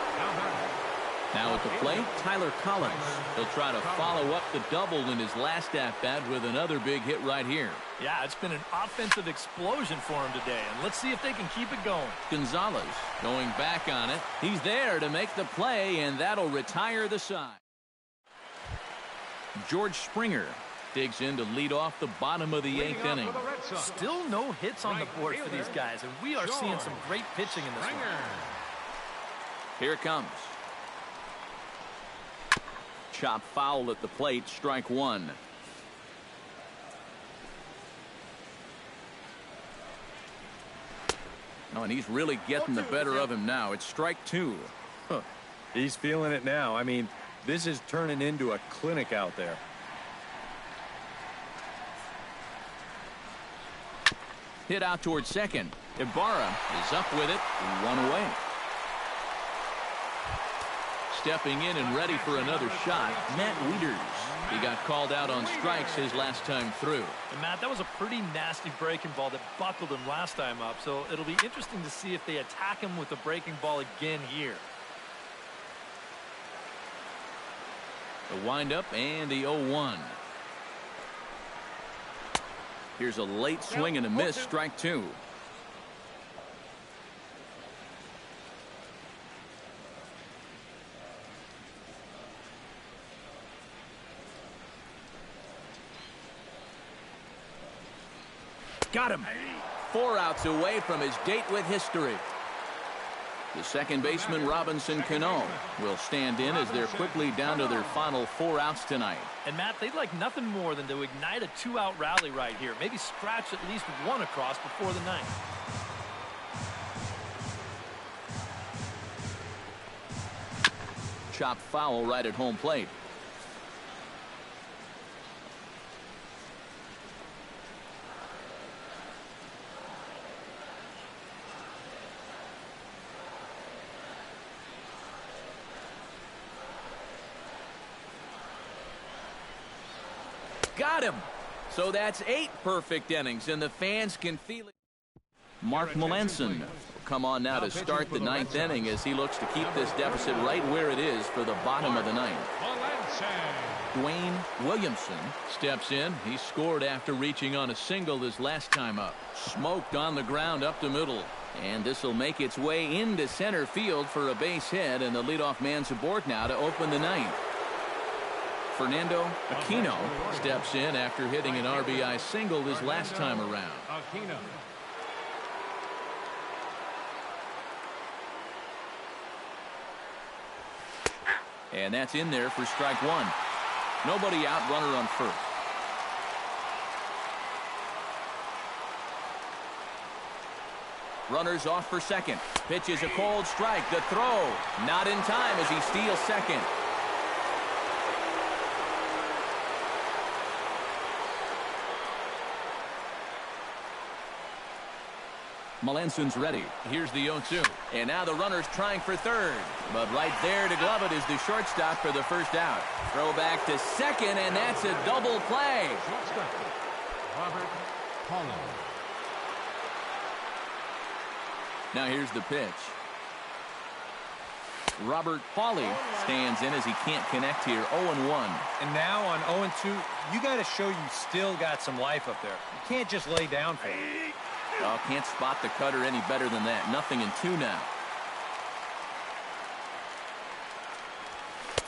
Now at the plate, Tyler Collins. He'll try to follow up the double in his last at-bat with another big hit right here. Yeah, it's been an offensive explosion for him today, and let's see if they can keep it going. Gonzalez going back on it. He's there to make the play, and that'll retire the side. George Springer digs in to lead off the bottom of the 8th inning. Still no hits on the board for these guys, and we are seeing some great pitching in this one. Here it comes. Chop foul at the plate, strike one. Oh, and he's really getting the better of him now. It's strike two. Huh. He's feeling it now. I mean, this is turning into a clinic out there. Hit out towards second. Ibarra is up with it. One away. Stepping in and ready for another shot, Matt Wieters. He got called out on strikes his last time through. And Matt, that was a pretty nasty breaking ball that buckled him last time up, so it'll be interesting to see if they attack him with the breaking ball again here. The windup and the 0-1. Here's a late swing and a miss, strike two. Got him. 4 outs away from his date with history. The second baseman, Robinson Cano, will stand in as they're quickly down to their final 4 outs tonight. And Matt, they'd like nothing more than to ignite a 2-out rally right here. Maybe scratch at least 1 across before the 9th. Chop foul right at home plate. Got him. So that's 8 perfect innings, and the fans can feel it. Mark Melanson will come on now to start the 9th inning as he looks to keep this deficit right where it is for the bottom of the 9th. Dwayne Williamson steps in. He scored after reaching on a single his last time up. Smoked on the ground up the middle. And this will make its way into center field for a base hit, and the leadoff man's aboard now to open the 9th. Fernando Aquino steps in after hitting an RBI single his last time around. And that's in there for strike one. Nobody out, runner on first. Runners off for second. Pitch is a cold strike. The throw not in time as he steals second. Melanson's ready. Here's the 0-2. And now the runner's trying for third. But right there to glove it is the shortstop for the first out. Throw back to second, and that's a double play. Shortstop, Robert Holland. Now here's the pitch. Robert Pauly stands in as he can't connect here. 0-1. And now on 0-2, you got to show you still got some life up there. You can't just lay down for it. Oh, can't spot the cutter any better than that. 0-2 now.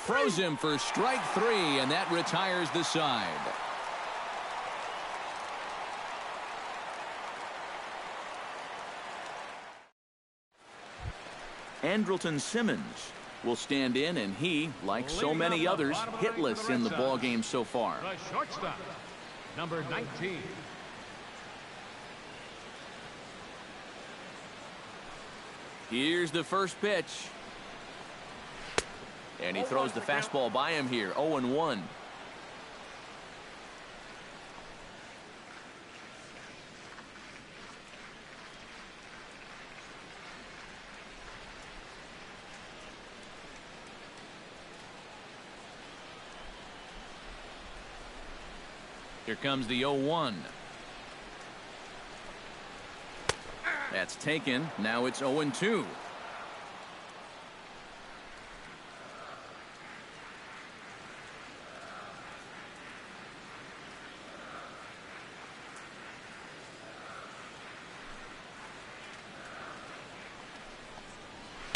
Throws him for strike 3, and that retires the side. Andrelton Simmons will stand in, and he, like so many others, hitless in the ballgame so far. The shortstop, number 19. Here's the first pitch. And he throws the fastball by him here, 0-1. Here comes the 0-1. That's taken. Now it's 0-2.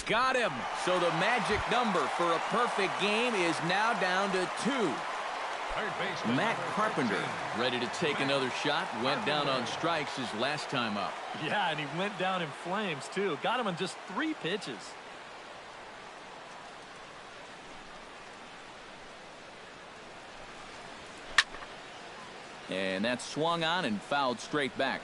Got him. So the magic number for a perfect game is now down to 2. Matt Carpenter ready to take another shot. Went down on strikes his last time up. Yeah, and he went down in flames, too. Got him on just 3 pitches. And that's swung on and fouled straight back.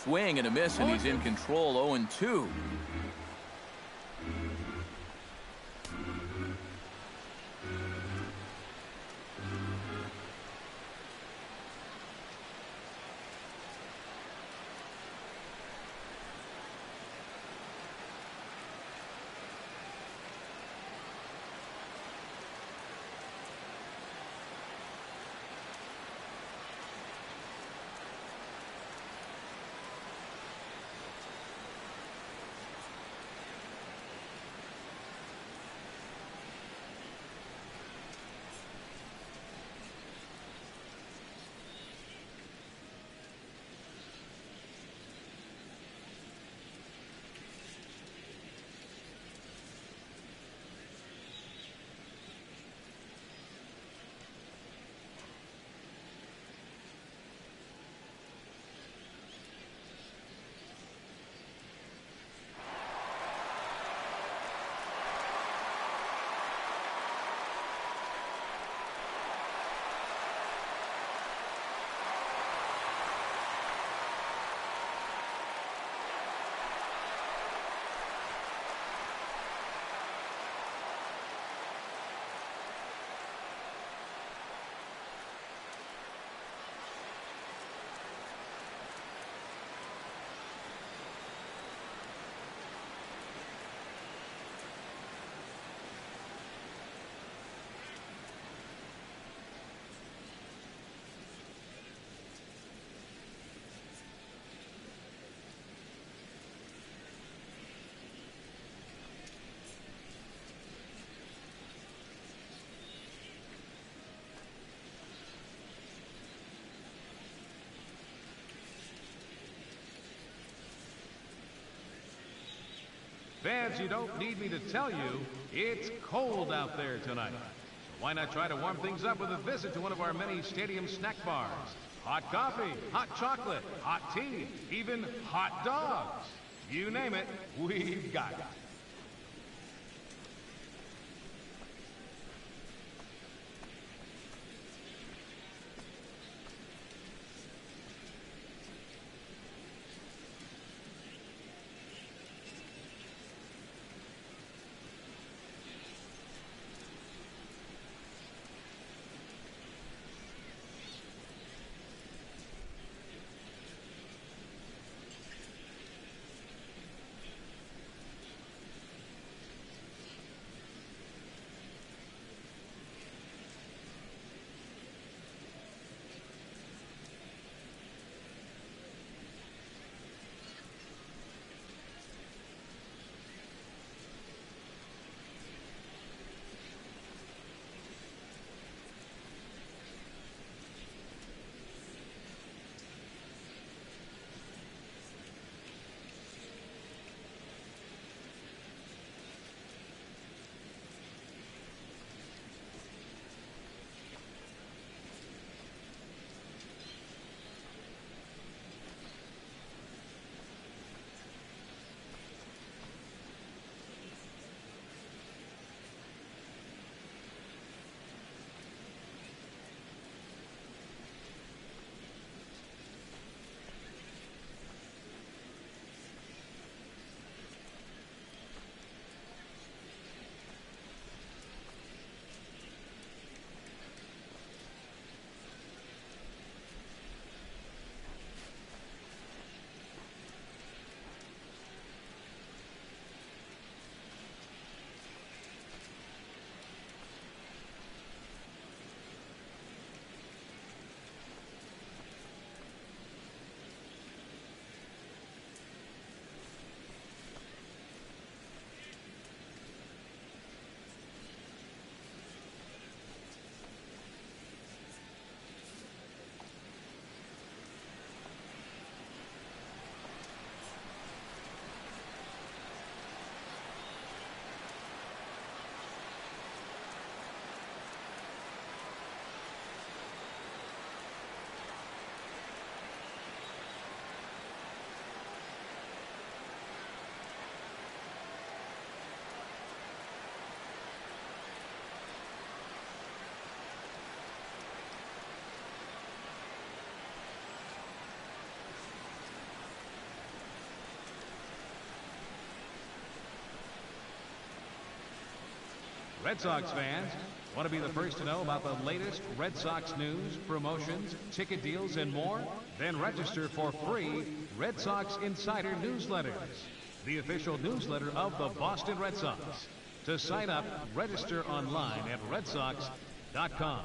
Swing and a miss, and he's in control, 0-2. Fans, you don't need me to tell you, it's cold out there tonight. So why not try to warm things up with a visit to one of our many stadium snack bars? Hot coffee, hot chocolate, hot tea, even hot dogs. You name it, we've got it. Red Sox fans, want to be the first to know about the latest Red Sox news, promotions, ticket deals, and more? Then register for free Red Sox Insider Newsletters, the official newsletter of the Boston Red Sox. To sign up, register online at redsox.com.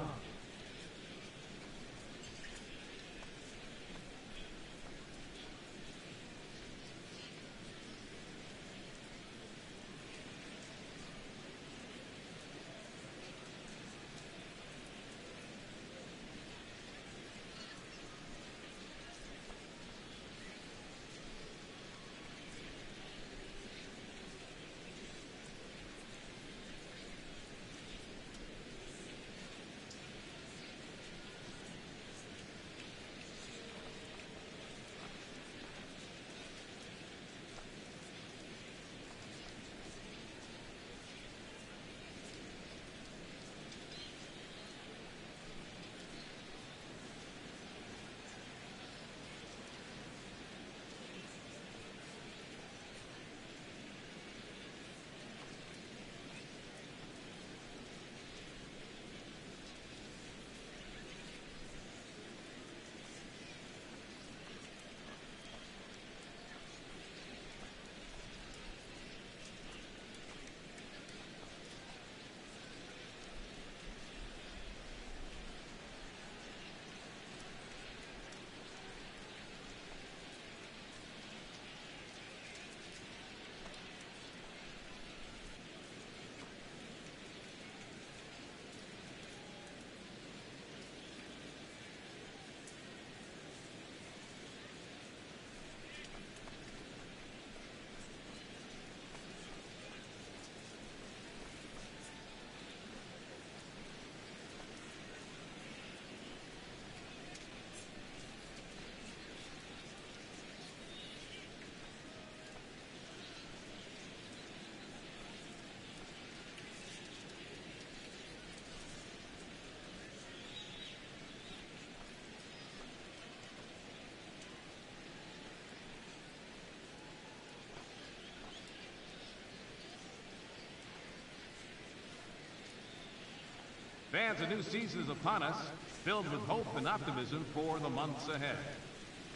Fans, a new season is upon us, filled with hope and optimism for the months ahead.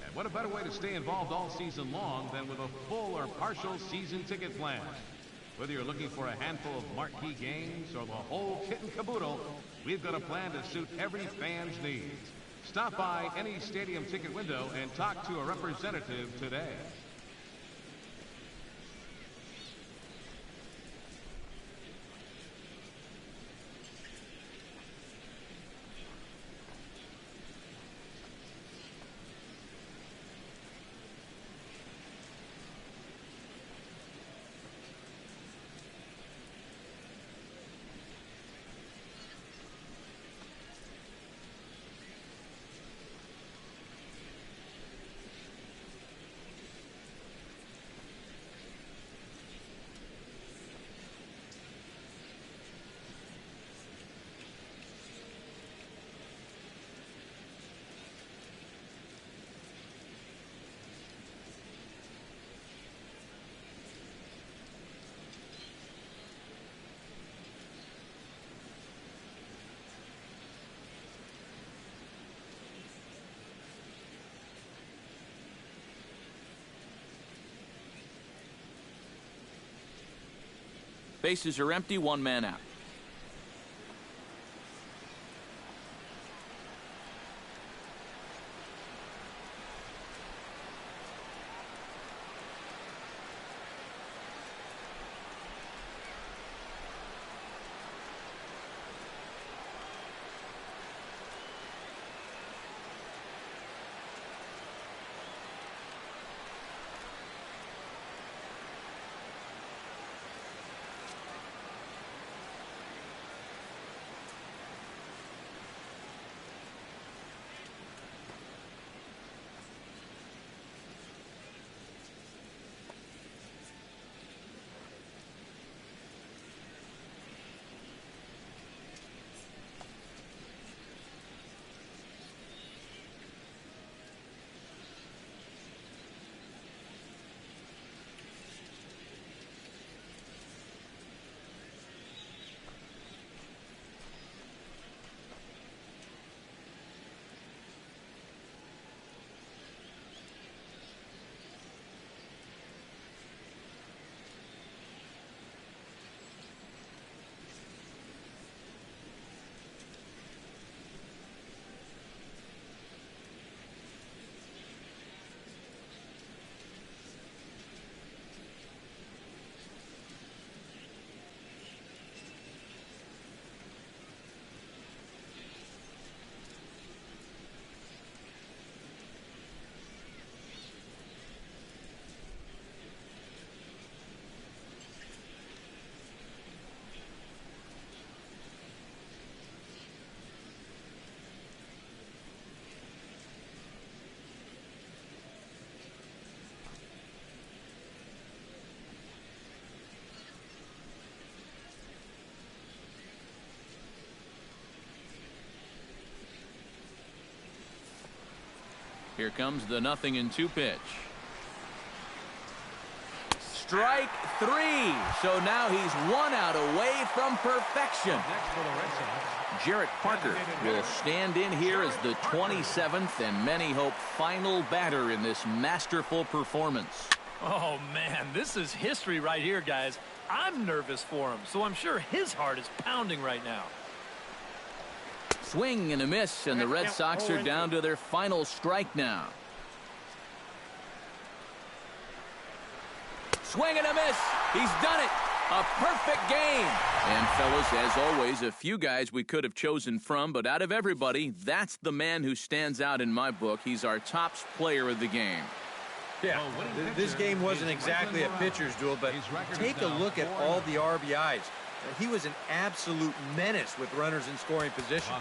And what a better way to stay involved all season long than with a full or partial season ticket plan. Whether you're looking for a handful of marquee games or the whole kit and caboodle, we've got a plan to suit every fan's needs. Stop by any stadium ticket window and talk to a representative today. Bases are empty, one man out. Here comes the 0-2 pitch. Strike three. So now he's 1 out away from perfection. Jarrett Parker will stand in here as the 27th and many hope final batter in this masterful performance. Oh, man, this is history right here, guys. I'm nervous for him, so I'm sure his heart is pounding right now. Swing and a miss, and the Red Sox are down to their final strike now. Swing and a miss. He's done it. A perfect game. And fellas, as always, a few guys we could have chosen from, but out of everybody, that's the man who stands out in my book. He's our top player of the game. Yeah, this game wasn't exactly a pitcher's duel, but take a look at all the RBIs. He was an absolute menace with runners in scoring position.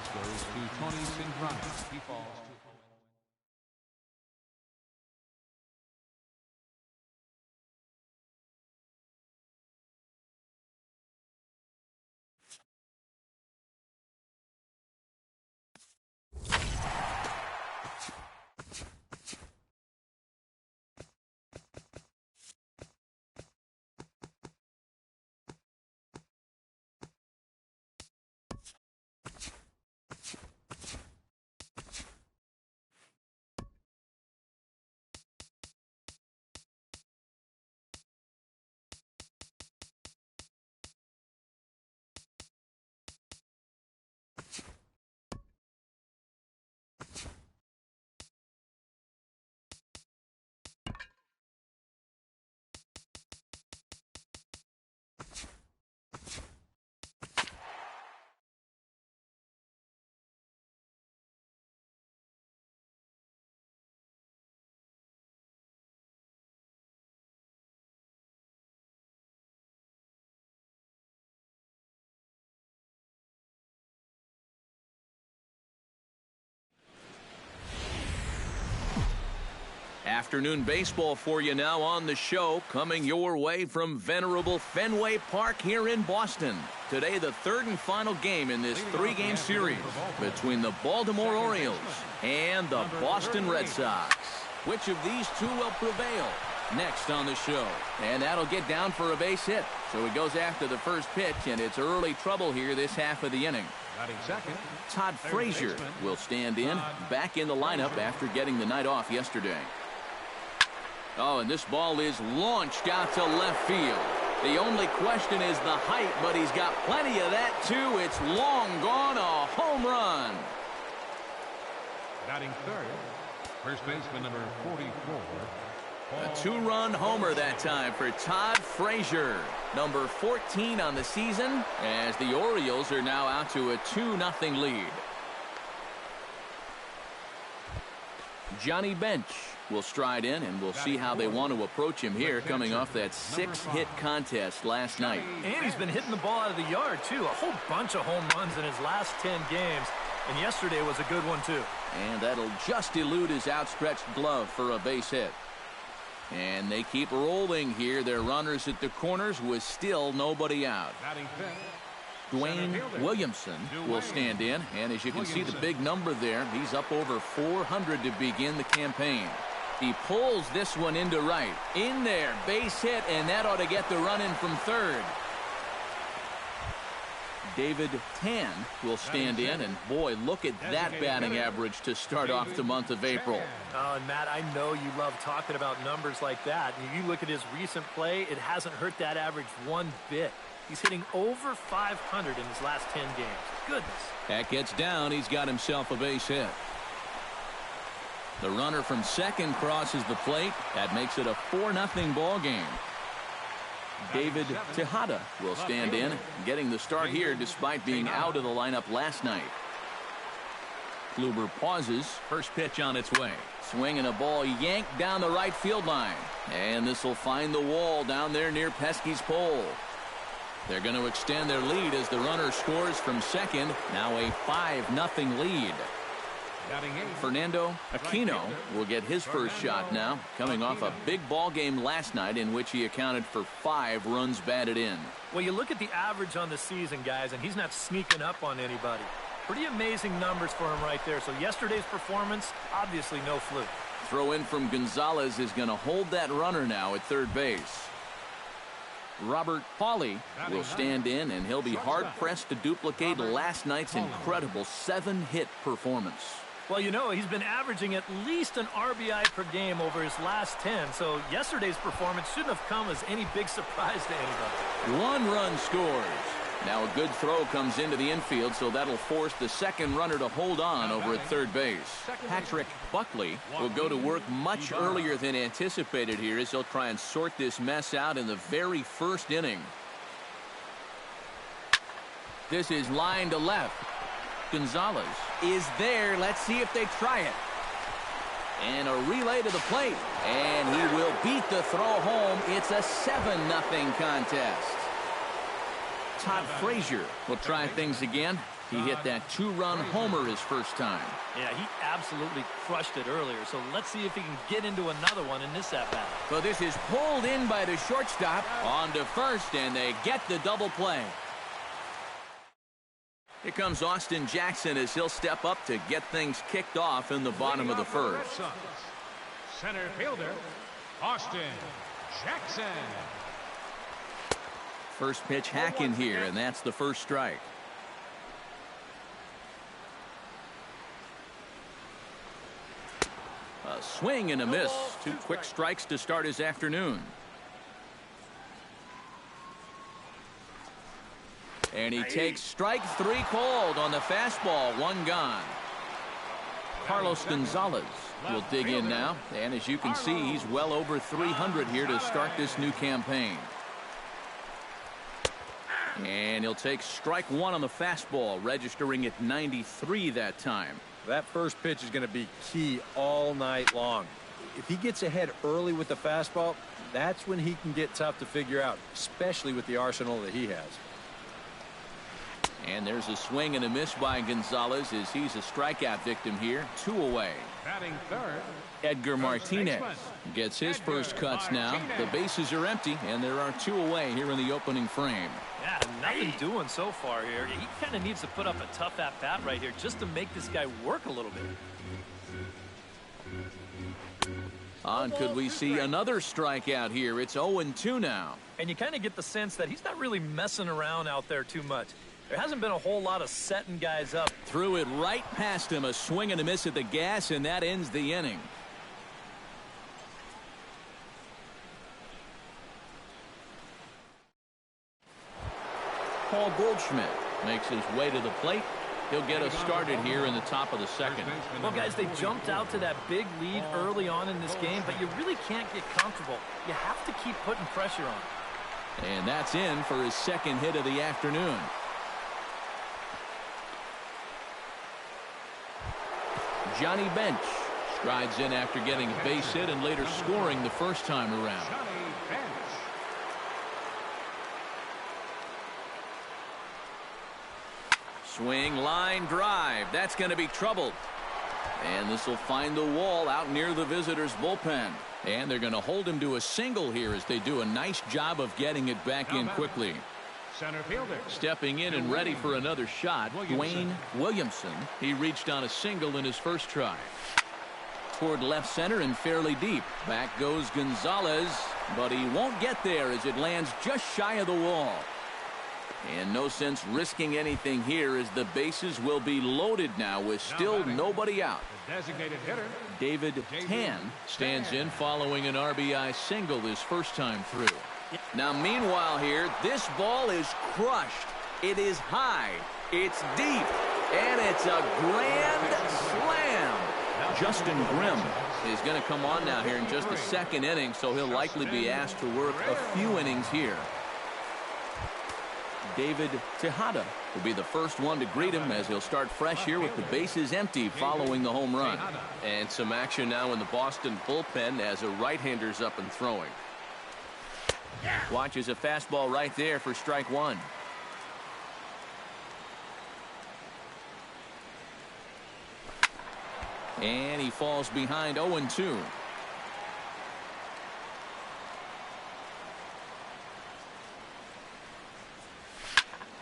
Afternoon baseball for you now on the show, coming your way from venerable Fenway Park here in Boston. Today, the third and final game in this three-game series between the Baltimore Orioles and the Boston Red Sox. Which of these two will prevail? Next on the show. And that'll get down for a base hit. So he goes after the first pitch, and it's early trouble here this half of the inning. Todd Frazier will stand in, back in the lineup after getting the night off yesterday. Oh, and this ball is launched out to left field. The only question is the height, but he's got plenty of that, too. It's long gone, a home run. Batting third, first baseman number 44. A two-run homer that time for Todd Frazier, number 14 on the season, as the Orioles are now out to a 2-0 lead. Johnny Bench will stride in, and we'll see how they want to approach him here, coming off that 6-hit contest last night. And he's been hitting the ball out of the yard, too. A whole bunch of home runs in his last 10 games, and yesterday was a good one, too. And that'll just elude his outstretched glove for a base hit. And they keep rolling here. Their runners at the corners with still nobody out. Dwayne Williamson will stand in, and as you can see the big number there, he's up over 400 to begin the campaign. He pulls this one into right. In there, base hit, and that ought to get the run in from third. David Tan will stand in, and boy, look at that batting average to start off the month of April. Oh, and Matt, I know you love talking about numbers like that. And you look at his recent play, it hasn't hurt that average one bit. He's hitting over 500 in his last 10 games. Goodness. That gets down. He's got himself a base hit. The runner from second crosses the plate. That makes it a 4-0 ball game. David Tejada will stand in, getting the start here despite being out of the lineup last night. Kluber pauses. First pitch on its way. Swinging a ball yanked down the right field line. And this will find the wall down there near Pesky's pole. They're going to extend their lead as the runner scores from second. Now a 5-0 lead. Fernando Aquino will get his first shot now, coming off a big ball game last night in which he accounted for 5 runs batted in. Well, you look at the average on the season, guys, and he's not sneaking up on anybody. Pretty amazing numbers for him right there. So yesterday's performance, obviously no fluke. Throw in from Gonzalez is going to hold that runner now at third base. Robert Pauly will stand in, and he'll be hard-pressed to duplicate last night's incredible 7-hit performance. Well, you know, he's been averaging at least an RBI per game over his last 10, so yesterday's performance shouldn't have come as any big surprise to anybody. 1 run scores. Now a good throw comes into the infield, so that'll force the second runner to hold on over at third base. Patrick Buckley will go to work much earlier than anticipated here as he'll try and sort this mess out in the very first inning. This is line to left. Gonzalez is there. Let's see if they try it. And a relay to the plate. And he will beat the throw home. It's a 7-0 contest. Todd Frazier will try things again. He hit that 2-run homer his first time. Yeah, he absolutely crushed it earlier. So let's see if he can get into another one in this at-bat. So this is pulled in by the shortstop on to first, and they get the double play. Here comes Austin Jackson as he'll step up to get things kicked off in the bottom of the first. Center fielder, Austin Jackson. First pitch hack in here, and that's the first strike. A swing and a miss. 2 quick strikes to start his afternoon. And he takes strike 3 called on the fastball. 1 gone. Carlos Gonzalez will dig in now. And as you can see, he's well over 300 here to start this new campaign. And he'll take strike 1 on the fastball, registering at 93 that time. That first pitch is going to be key all night long. If he gets ahead early with the fastball, that's when he can get tough to figure out, especially with the arsenal that he has. And there's a swing and a miss by Gonzalez as he's a strikeout victim here. 2 away. Batting third, Edgar Martinez gets his first cuts now. The bases are empty, and there are 2 away here in the opening frame. Yeah, nothing doing so far here. He kind of needs to put up a tough at-bat right here just to make this guy work a little bit. On could we see another strikeout here? It's 0-2 now. And you kind of get the sense that he's not really messing around out there too much. There hasn't been a whole lot of setting guys up. Threw it right past him. A swing and a miss at the gas, and that ends the inning. Paul Goldschmidt makes his way to the plate. He'll get us started here in the top of the second. Well, guys, they jumped out to that big lead early on in this game, but you really can't get comfortable. You have to keep putting pressure on. And that's in for his second hit of the afternoon. Johnny Bench strides in after getting a base hit and later scoring the first time around. Swing, line, drive. That's going to be troubled. And this will find the wall out near the visitors' bullpen. And they're going to hold him to a single here as they do a nice job of getting it back in quickly. Center fielder. Stepping in and ready for another shot, Dwayne Williamson. He reached on a single in his first try. Toward left center and fairly deep. Back goes Gonzalez, but he won't get there as it lands just shy of the wall. And no sense risking anything here as the bases will be loaded now with still nobody out. Designated hitter. David Tan stands in following an RBI single his first time through. Now meanwhile here, this ball is crushed. It is high. It's deep. And it's a grand slam. Justin Grimm is going to come on now here in just the second inning, so he'll likely be asked to work a few innings here. David Tejada will be the first one to greet him as he'll start fresh here with the bases empty following the home run. And some action now in the Boston bullpen as a right-hander's up and throwing. Watches a fastball right there for strike one. And he falls behind 0-2.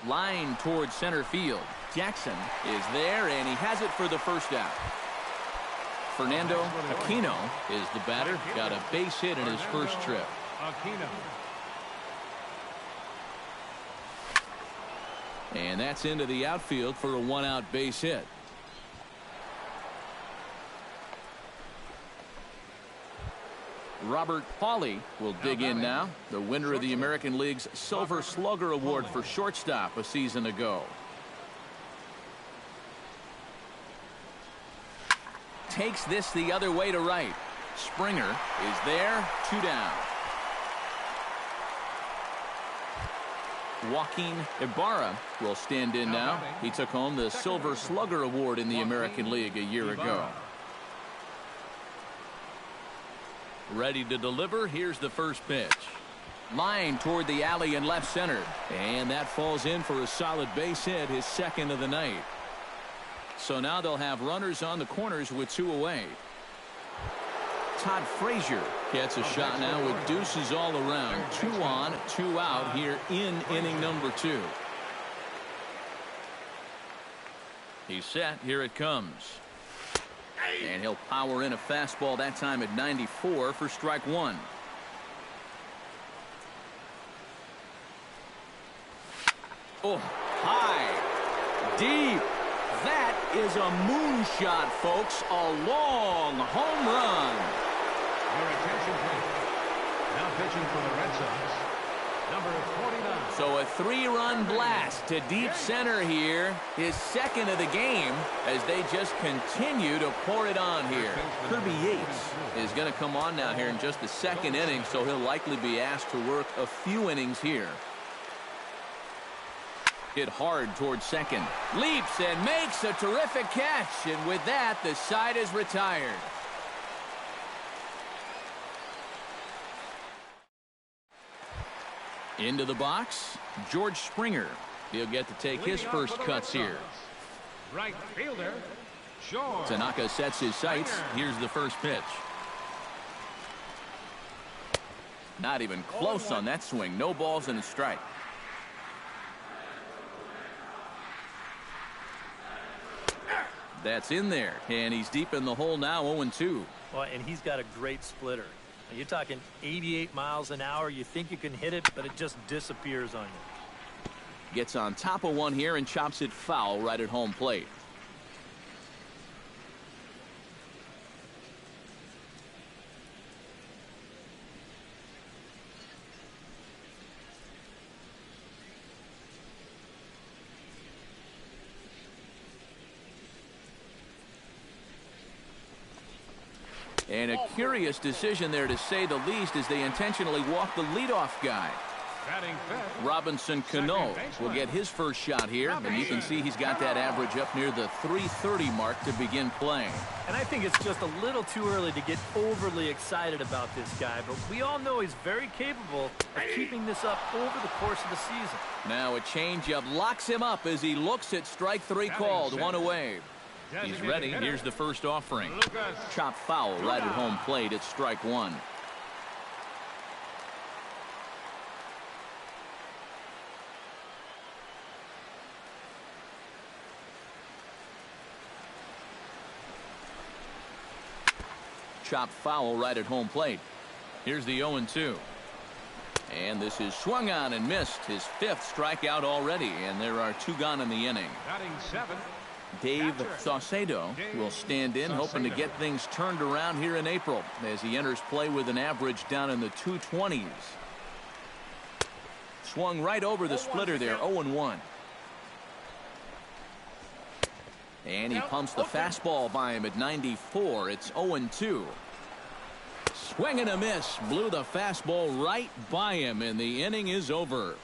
Line towards center field. Jackson is there, and he has it for the first out. Fernando Aquino is the batter. Got a base hit in his first trip. Aquino. And that's into the outfield for a one-out base hit. Robert Pauly will dig in now, the winner of the American League's Silver Slugger Award for shortstop a season ago. Takes this the other way to right. Springer is there, 2 down. Joaquin Ibarra will stand in now. He took home the Silver Slugger Award in the American League a year ago. Ready to deliver. Here's the first pitch. Line toward the alley in left center. And that falls in for a solid base hit, his second of the night. So now they'll have runners on the corners with 2 away. Todd Frazier gets a shot now with deuces all around. 2 on, 2 out here in inning number 2. He's set. Here it comes. And he'll power in a fastball that time at 94 for strike one. Oh, high, deep. That is a moonshot, folks. A long home run. Your attention, please. Now pitching for the Red Sox, number 49. So a 3-run blast to deep center here. His second of the game as they just continue to pour it on here. Kirby Yates is going to come on now here in just the second inning, so he'll likely be asked to work a few innings here. Hit hard towards second. Leaps and makes a terrific catch. And with that, the side is retired. Into the box, George Springer. He'll get to take his first cuts here. Right fielder, Shore. Tanaka sets his sights. Here's the first pitch. Not even close on that swing. No balls and a strike. That's in there, and he's deep in the hole now, 0-2. Well, and he's got a great splitter. You're talking 88 miles an hour. You think you can hit it, but it just disappears on you. Gets on top of one here and chops it foul right at home plate. And a curious decision there, to say the least, as they intentionally walk the leadoff guy. Robinson Cano will get his first shot here, and you can see he's got that average up near the 330 mark to begin playing. And I think it's just a little too early to get overly excited about this guy, but we all know he's very capable of keeping this up over the course of the season. Now a changeup locks him up as he looks at strike three called, one away. He's ready. Here's the first offering. Chop foul right at home plate. It's strike one. Chop foul right at home plate. Here's the 0-2. And this is swung on and missed. His fifth strikeout already, and there are two gone in the inning. Batting seventh, Dave Saucedo will stand in, hoping to get things turned around here in April as he enters play with an average down in the 220s. Swung right over the splitter there, 0-1. And he pumps the fastball by him at 94. It's 0-2. Swing and a miss. Blew the fastball right by him, and the inning is over.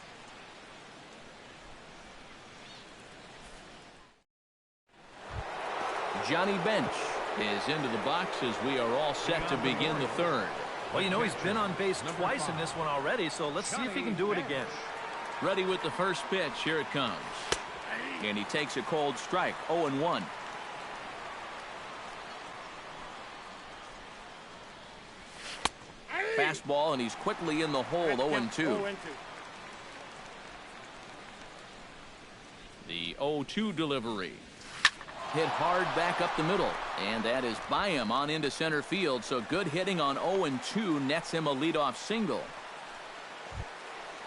Johnny Bench is into the box as we are all set to begin the third. Well, you know, he's been on base twice in this one already, so let's see if he can do it again. Ready with the first pitch. Here it comes. And he takes a cold strike, 0-1. Fastball, and he's quickly in the hole, 0-2. The 0-2 delivery. Hit hard back up the middle, and that is by him on into center field. So good hitting on 0-2 nets him a leadoff single.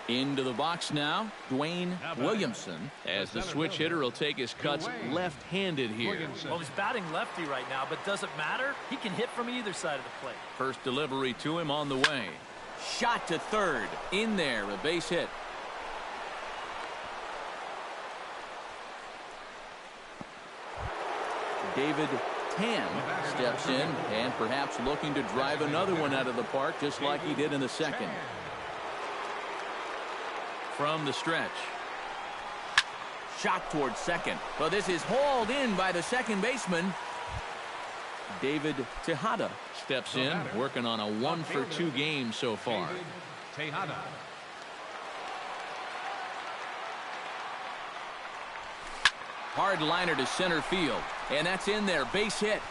Into the box now, Dwayne Williamson, as the switch hitter will take his cuts left-handed here. Well, he's batting lefty right now, but does it matter? He can hit from either side of the plate. First delivery to him on the way. Shot to third. In there, a base hit. David Tan steps in and perhaps looking to drive another one out of the park, just like he did in the second. From the stretch. Shot towards second. Well, this is hauled in by the second baseman. David Tejada steps in, working on a 1-for-2 game so far. Tejada. Hard liner to center field, and that's in there. Base hit.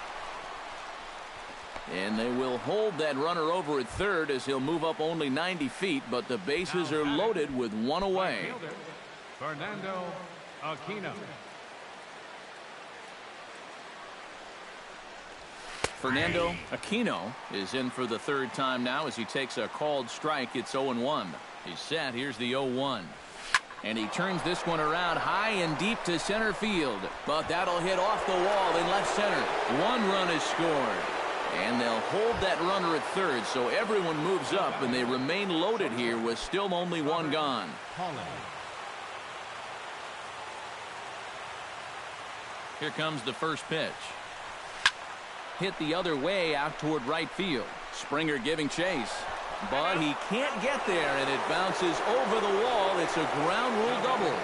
And they will hold that runner over at third as he'll move up only 90 feet, but the bases are loaded with one away. Fernando Aquino. Fernando Aquino is in for the third time now as he takes a called strike. It's 0-1. He's set. Here's the 0-1. And he turns this one around high and deep to center field. But that'll hit off the wall in left center. One run is scored. And they'll hold that runner at third, so everyone moves up, and they remain loaded here with still only one gone. Here comes the first pitch. Hit the other way out toward right field. Springer giving chase. But he can't get there, and it bounces over the wall. It's a ground rule double.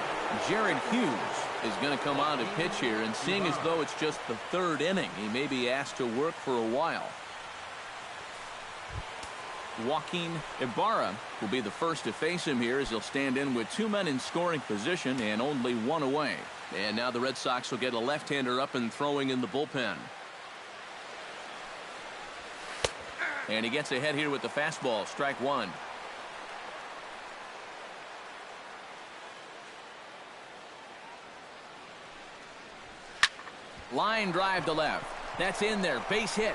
Jared Hughes is going to come on to pitch here, and seeing as though it's just the third inning, he may be asked to work for a while. Joaquin Ibarra will be the first to face him here as he'll stand in with 2 men in scoring position and only 1 away. And now the Red Sox will get a left-hander up and throwing in the bullpen. And he gets ahead here with the fastball, strike 1. Line drive to left. That's in there, base hit.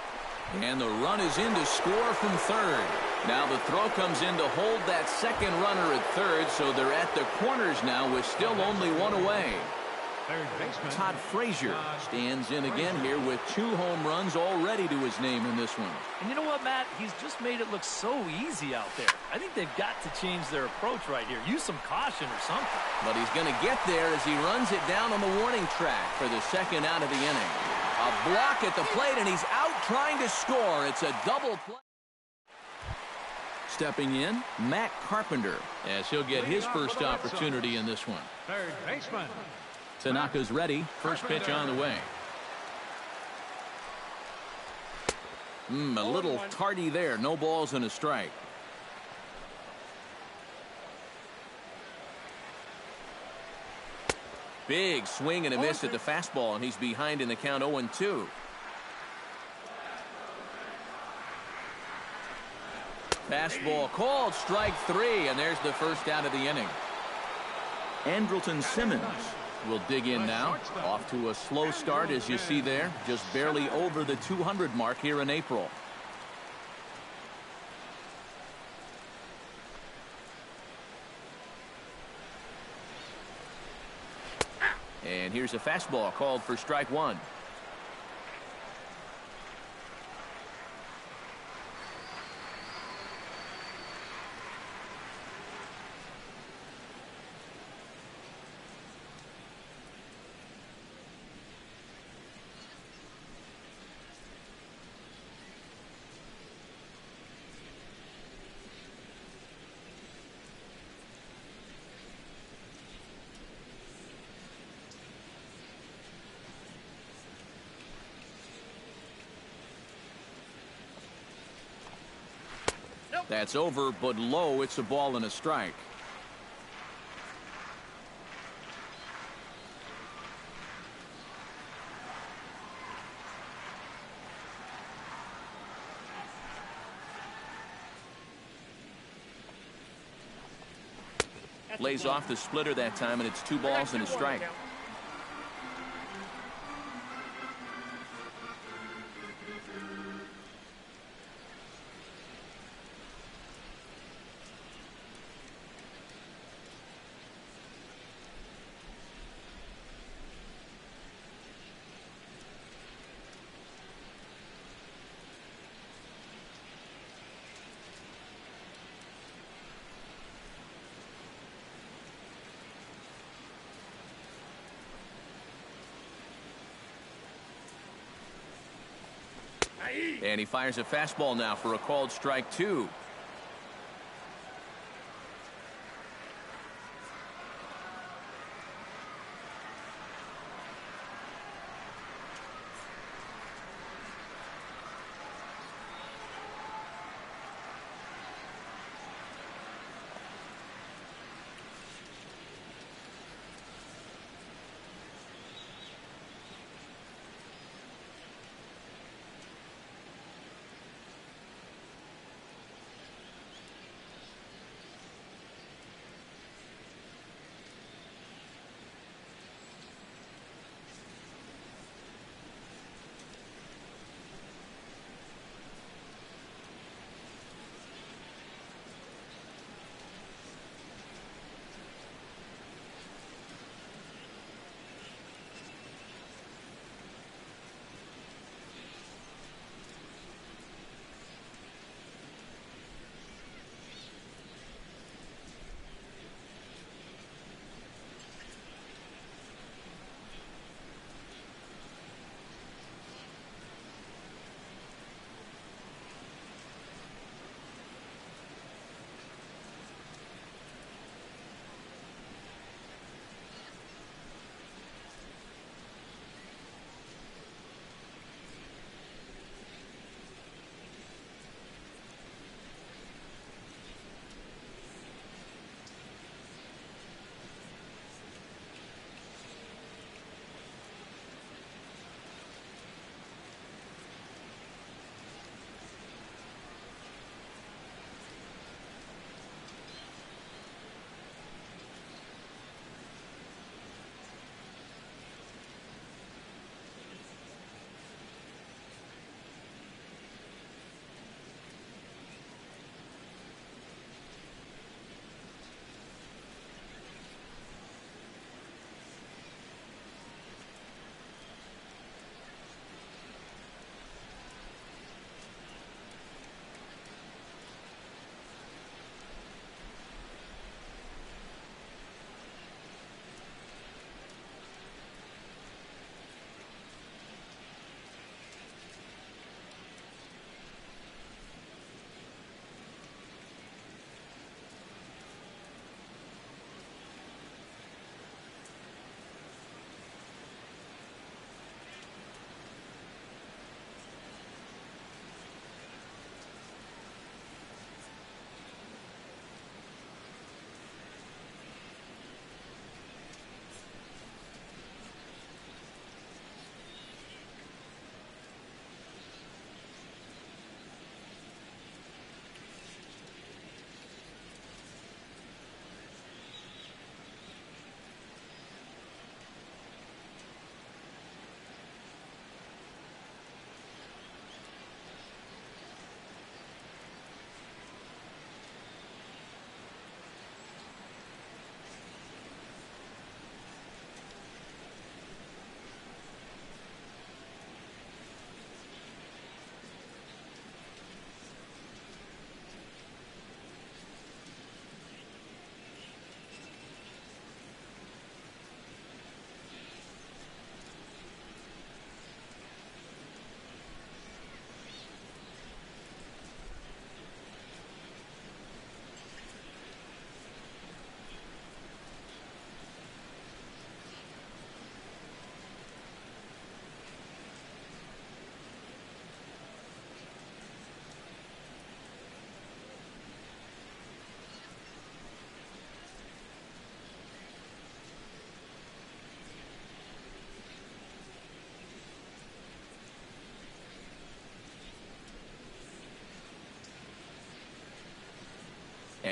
And the run is in to score from third. Now the throw comes in to hold that second runner at third, so they're at the corners now with still only 1 away. Third baseman Todd Frazier stands in again here with 2 home runs already to his name in this one. And you know what, Matt? He's just made it look so easy out there. I think they've got to change their approach right here. Use some caution or something. But he's going to get there as he runs it down on the warning track for the second out of the inning. A block at the plate, and he's out trying to score. It's a double play. Stepping in, Matt Carpenter, as he'll get his first opportunity in this one. Third baseman. Tanaka's ready. First pitch on the way. A little tardy there. No balls and a strike. Big swing and a miss at the fastball, and he's behind in the count 0-2. Fastball called, strike 3, and there's the first out of the inning. Andrelton Simmons will dig in now. Off to a slow start, as you see there. Just barely over the 200 mark here in April. And here's a fastball called for strike 1. That's over, but low. It's a ball and a strike. Lays off the splitter that time, and it's 2 balls and a strike. And he fires a fastball now for a called strike 2.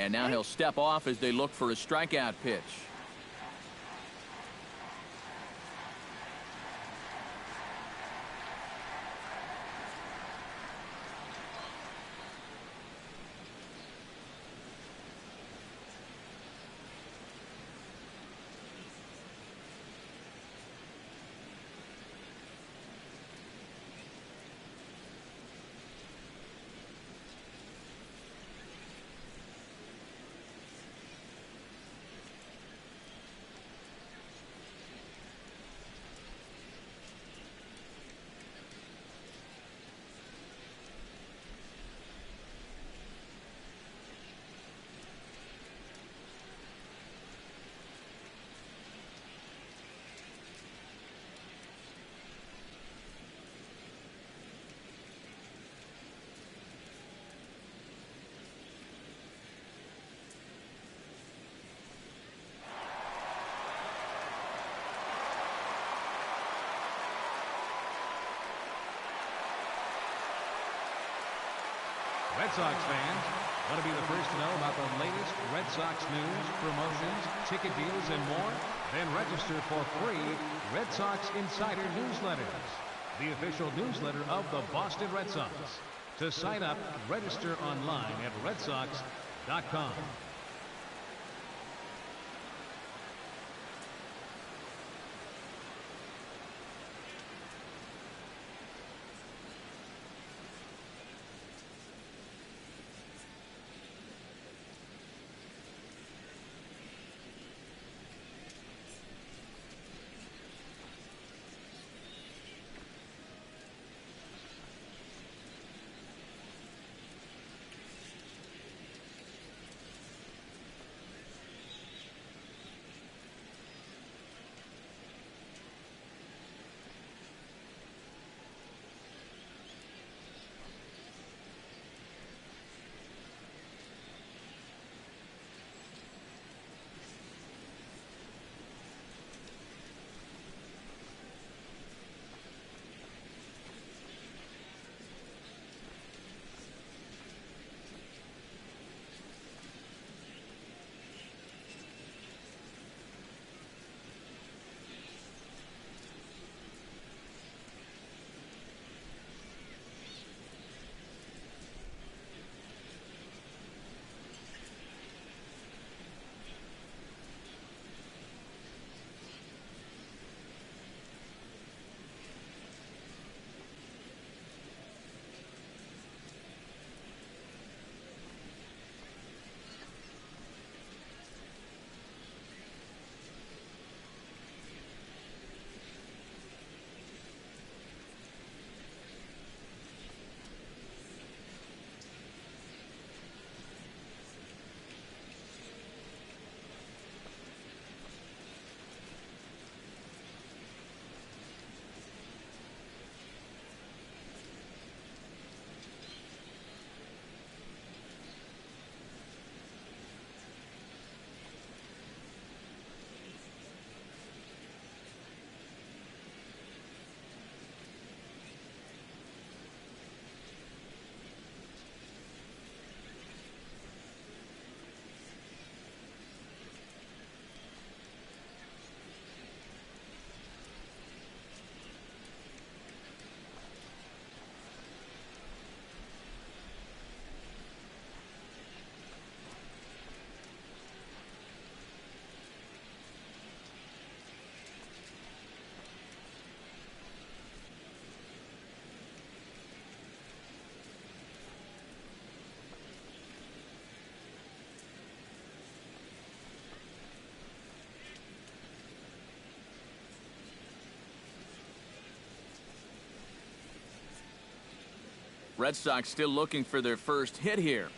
And now he'll step off as they look for a strikeout pitch. Red Sox fans, want to be the first to know about the latest Red Sox news, promotions, ticket deals, and more? Then register for free Red Sox Insider Newsletters, the official newsletter of the Boston Red Sox. To sign up, register online at redsox.com. Red Sox still looking for their first hit here.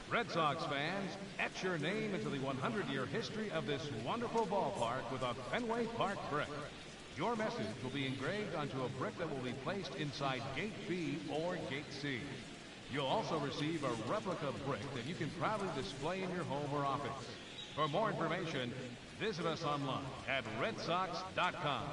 Red Sox fans, etch your name into the 100-year history of this wonderful ballpark with a Fenway Park brick. Your message will be engraved onto a brick that will be placed inside Gate B or Gate C. You'll also receive a replica brick that you can proudly display in your home or office. For more information, visit us online at redsox.com.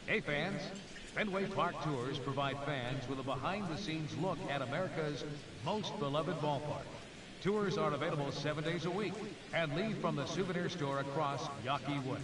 Hey fans, Fenway Park Tours provide fans with a behind-the-scenes look at America's most beloved ballpark. Tours are available 7 days a week and leave from the souvenir store across Yawkey Way.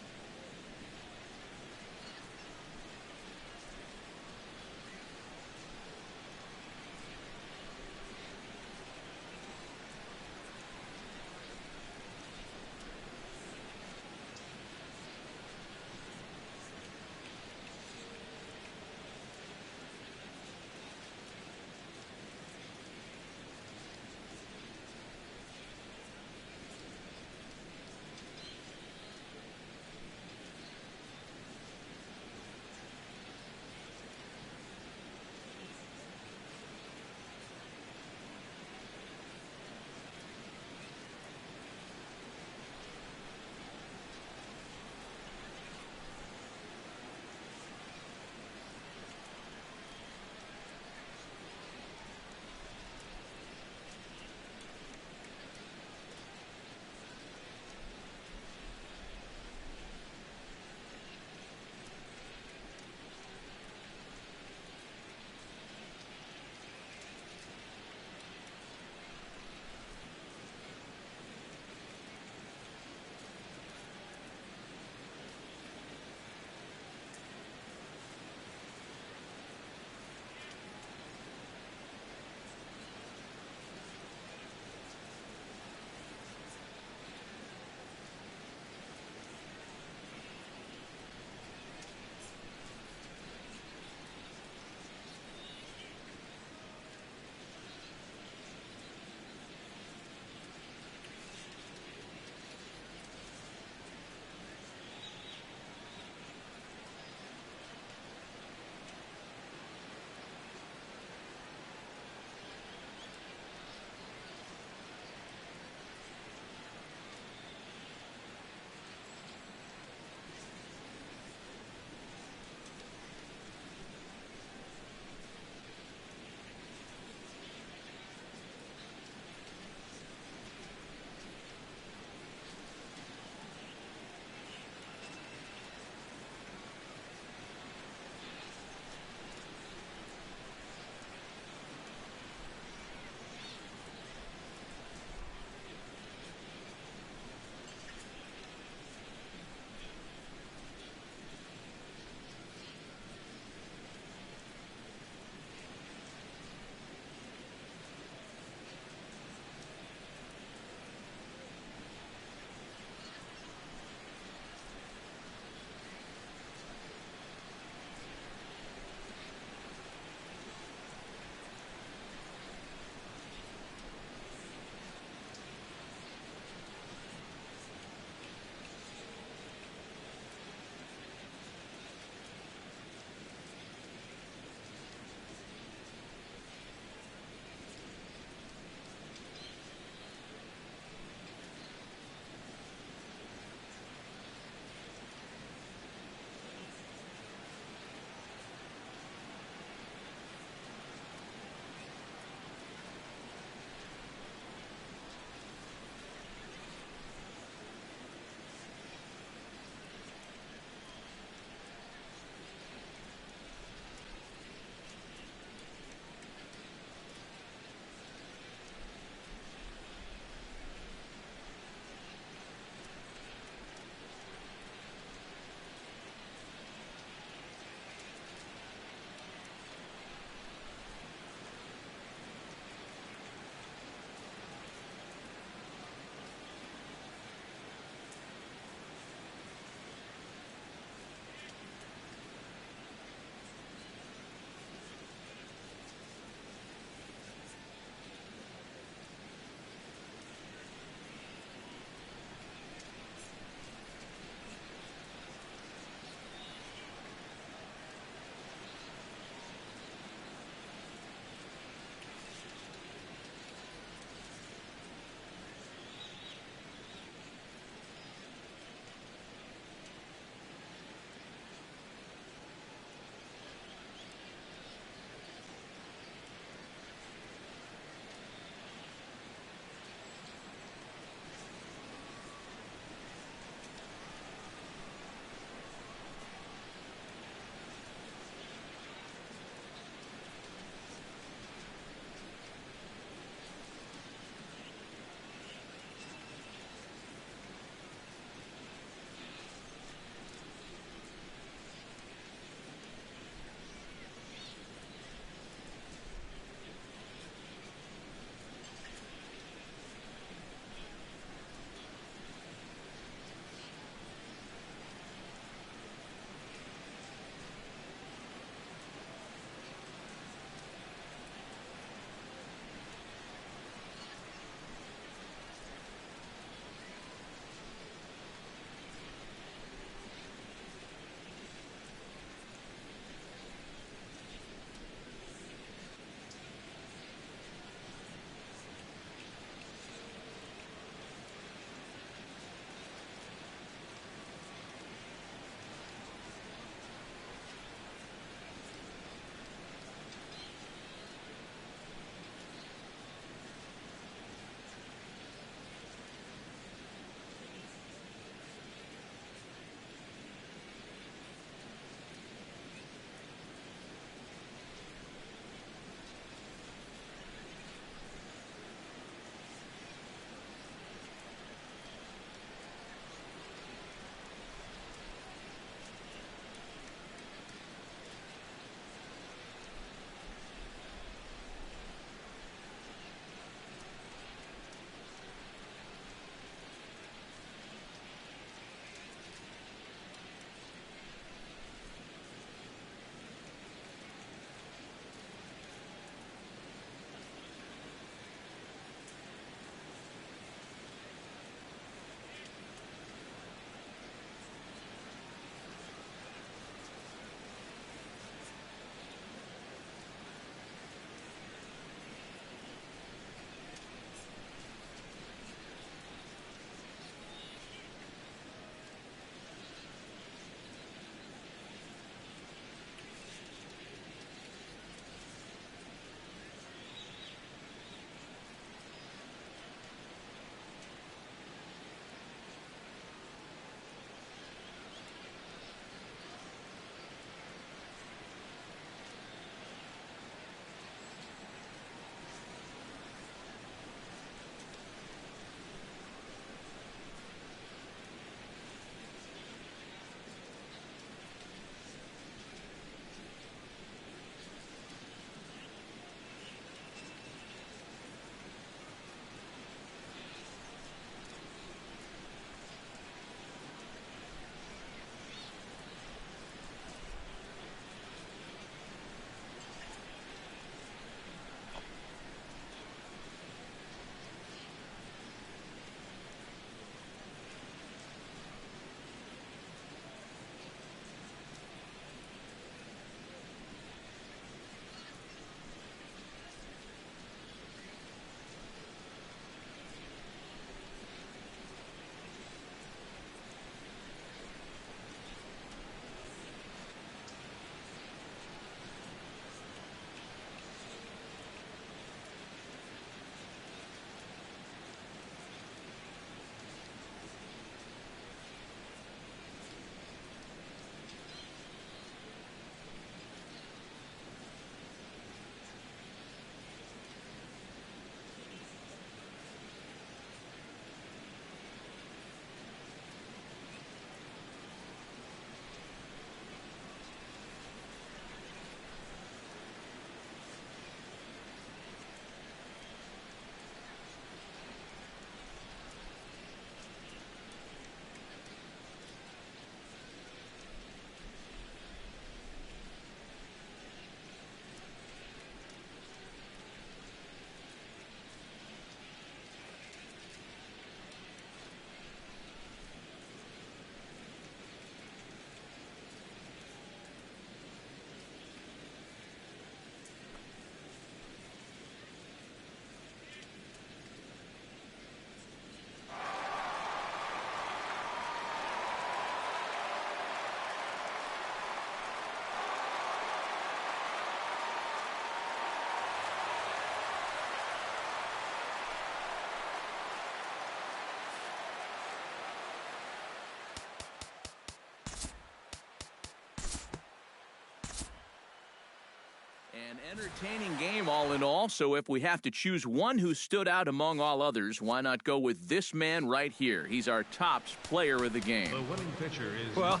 Entertaining game all in all, so if we have to choose one who stood out among all others, why not go with this man right here? He's our tops player of the game. The winning pitcher is well,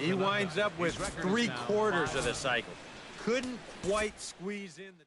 he winds up with 3/4 of the cycle. Couldn't quite squeeze in the